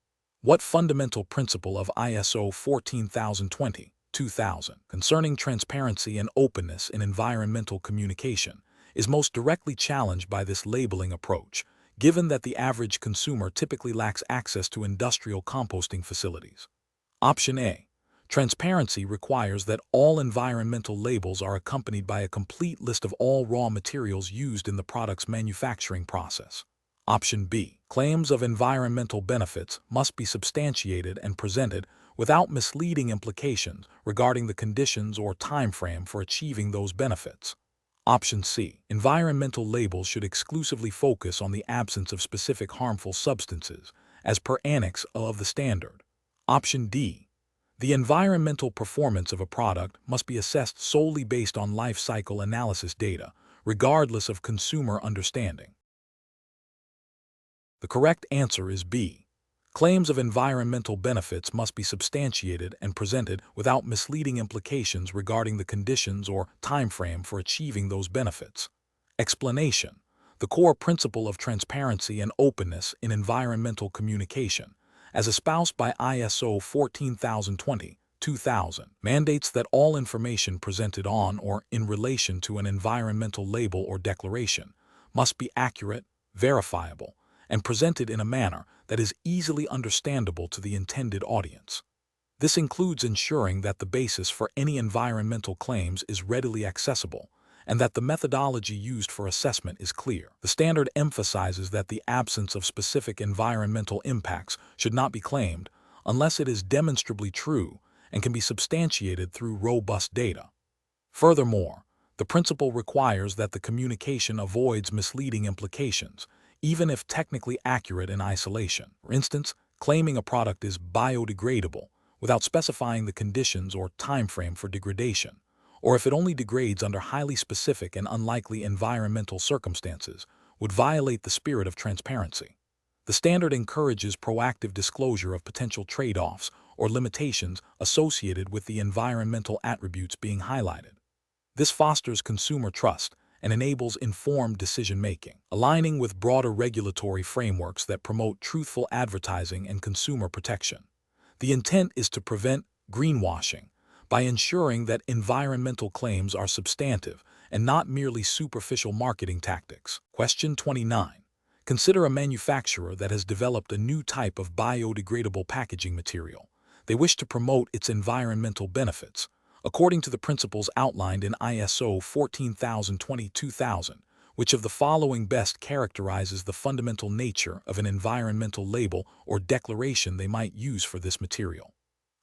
What fundamental principle of ISO 14020-2000 concerning transparency and openness in environmental communication is most directly challenged by this labeling approach, given that the average consumer typically lacks access to industrial composting facilities? Option A. Transparency requires that all environmental labels are accompanied by a complete list of all raw materials used in the product's manufacturing process. Option B. Claims of environmental benefits must be substantiated and presented without misleading implications regarding the conditions or timeframe for achieving those benefits. Option C. Environmental labels should exclusively focus on the absence of specific harmful substances, as per Annex A of the standard. Option D. The environmental performance of a product must be assessed solely based on life cycle analysis data, regardless of consumer understanding. The correct answer is B. Claims of environmental benefits must be substantiated and presented without misleading implications regarding the conditions or timeframe for achieving those benefits. Explanation. The core principle of transparency and openness in environmental communication, as espoused by ISO 14020-2000, mandates that all information presented on or in relation to an environmental label or declaration must be accurate, verifiable, and presented in a manner that is easily understandable to the intended audience. This includes ensuring that the basis for any environmental claims is readily accessible and that the methodology used for assessment is clear. The standard emphasizes that the absence of specific environmental impacts should not be claimed unless it is demonstrably true and can be substantiated through robust data. Furthermore, the principle requires that the communication avoids misleading implications, even if technically accurate in isolation. For instance, claiming a product is biodegradable without specifying the conditions or timeframe for degradation, or if it only degrades under highly specific and unlikely environmental circumstances, would violate the spirit of transparency. The standard encourages proactive disclosure of potential trade-offs or limitations associated with the environmental attributes being highlighted. This fosters consumer trust and enables informed decision-making, aligning with broader regulatory frameworks that promote truthful advertising and consumer protection. The intent is to prevent greenwashing by ensuring that environmental claims are substantive and not merely superficial marketing tactics. Question 29. Consider a manufacturer that has developed a new type of biodegradable packaging material. They wish to promote its environmental benefits, according to the principles outlined in ISO 14020-2000, which of the following best characterizes the fundamental nature of an environmental label or declaration they might use for this material?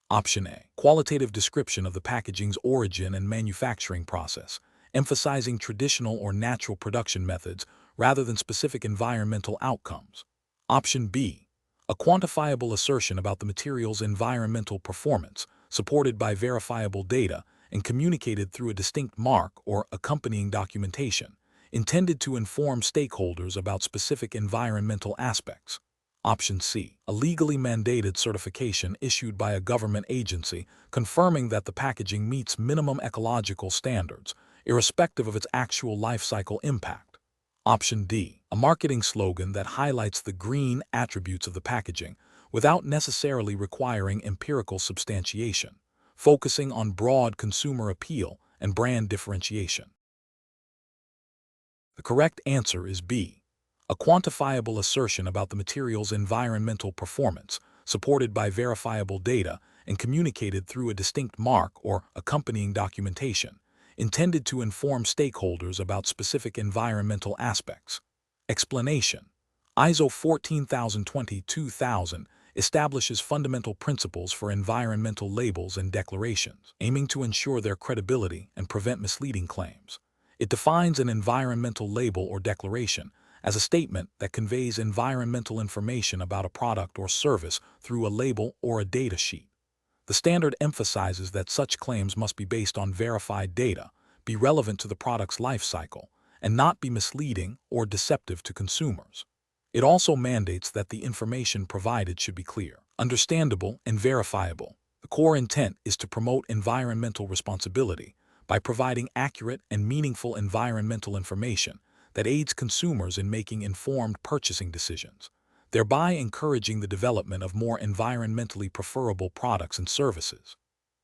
Option A. Qualitative description of the packaging's origin and manufacturing process, emphasizing traditional or natural production methods rather than specific environmental outcomes. Option B. A quantifiable assertion about the material's environmental performance, supported by verifiable data and communicated through a distinct mark or accompanying documentation, intended to inform stakeholders about specific environmental aspects. Option C. A legally mandated certification issued by a government agency confirming that the packaging meets minimum ecological standards, irrespective of its actual life cycle impact. Option D. A marketing slogan that highlights the green attributes of the packaging without necessarily requiring empirical substantiation, focusing on broad consumer appeal and brand differentiation. The correct answer is B. A quantifiable assertion about the material's environmental performance, supported by verifiable data and communicated through a distinct mark or accompanying documentation, intended to inform stakeholders about specific environmental aspects. Explanation. ISO 14020-2000 establishes fundamental principles for environmental labels and declarations, aiming to ensure their credibility and prevent misleading claims. It defines an environmental label or declaration as a statement that conveys environmental information about a product or service through a label or a data sheet. The standard emphasizes that such claims must be based on verified data, be relevant to the product's life cycle, and not be misleading or deceptive to consumers. It also mandates that the information provided should be clear, understandable, and verifiable. The core intent is to promote environmental responsibility by providing accurate and meaningful environmental information that aids consumers in making informed purchasing decisions, thereby encouraging the development of more environmentally preferable products and services.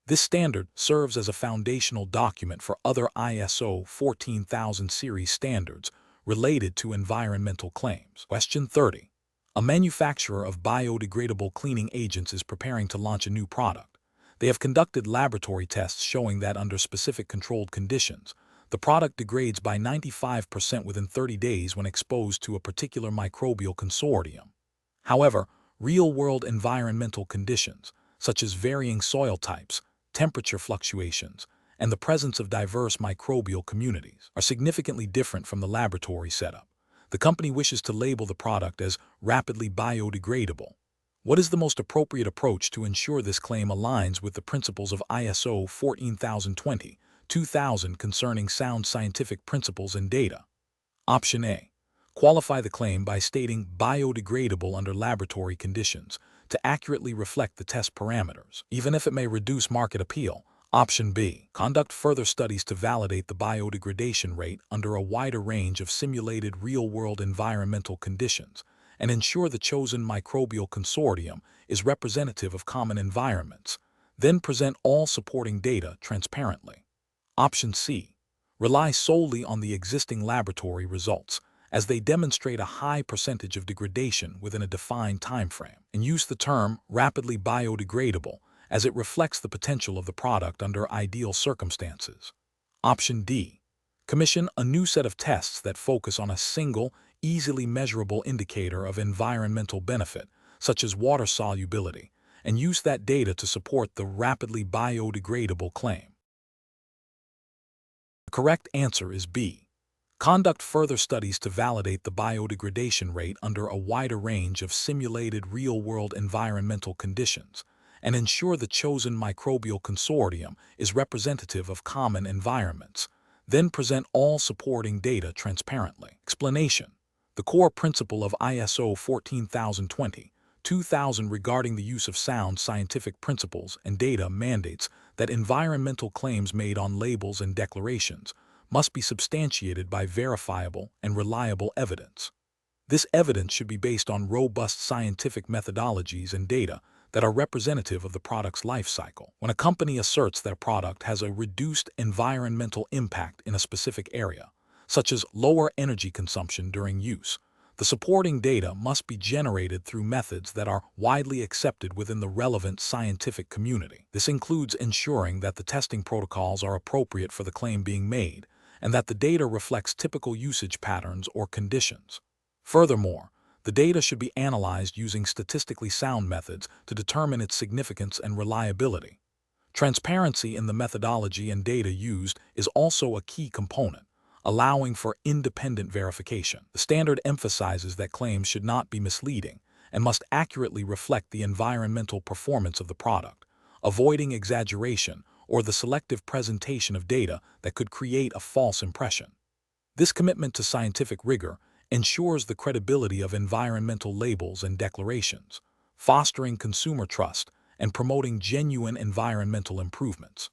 This standard serves as a foundational document for other ISO 14000 series standards related to environmental claims. Question 30. A manufacturer of biodegradable cleaning agents is preparing to launch a new product. They have conducted laboratory tests showing that under specific controlled conditions, the product degrades by 95% within 30 days when exposed to a particular microbial consortium. However, real-world environmental conditions, such as varying soil types, temperature fluctuations, and the presence of diverse microbial communities, are significantly different from the laboratory setup. The company wishes to label the product as rapidly biodegradable. What is the most appropriate approach to ensure this claim aligns with the principles of ISO 14020-2000 concerning sound scientific principles and data? Option A. Qualify the claim by stating biodegradable under laboratory conditions to accurately reflect the test parameters, even if it may reduce market appeal. Option B. Conduct further studies to validate the biodegradation rate under a wider range of simulated real-world environmental conditions and ensure the chosen microbial consortium is representative of common environments. Then present all supporting data transparently. Option C. Rely solely on the existing laboratory results, as they demonstrate a high percentage of degradation within a defined timeframe, and use the term rapidly biodegradable as it reflects the potential of the product under ideal circumstances. Option D. Commission a new set of tests that focus on a single, easily measurable indicator of environmental benefit, such as water solubility, and use that data to support the rapidly biodegradable claim. The correct answer is B. Conduct further studies to validate the biodegradation rate under a wider range of simulated real-world environmental conditions, and ensure the chosen microbial consortium is representative of common environments. Then present all supporting data transparently. Explanation. The core principle of ISO 14020-2000 regarding the use of sound scientific principles and data mandates that environmental claims made on labels and declarations must be substantiated by verifiable and reliable evidence. This evidence should be based on robust scientific methodologies and data that are representative of the product's life cycle. When a company asserts that a product has a reduced environmental impact in a specific area, such as lower energy consumption during use, the supporting data must be generated through methods that are widely accepted within the relevant scientific community. This includes ensuring that the testing protocols are appropriate for the claim being made, and that the data reflects typical usage patterns or conditions. Furthermore, the data should be analyzed using statistically sound methods to determine its significance and reliability. Transparency in the methodology and data used is also a key component, allowing for independent verification. The standard emphasizes that claims should not be misleading and must accurately reflect the environmental performance of the product, avoiding exaggeration or the selective presentation of data that could create a false impression. This commitment to scientific rigor ensures the credibility of environmental labels and declarations, fostering consumer trust and promoting genuine environmental improvements.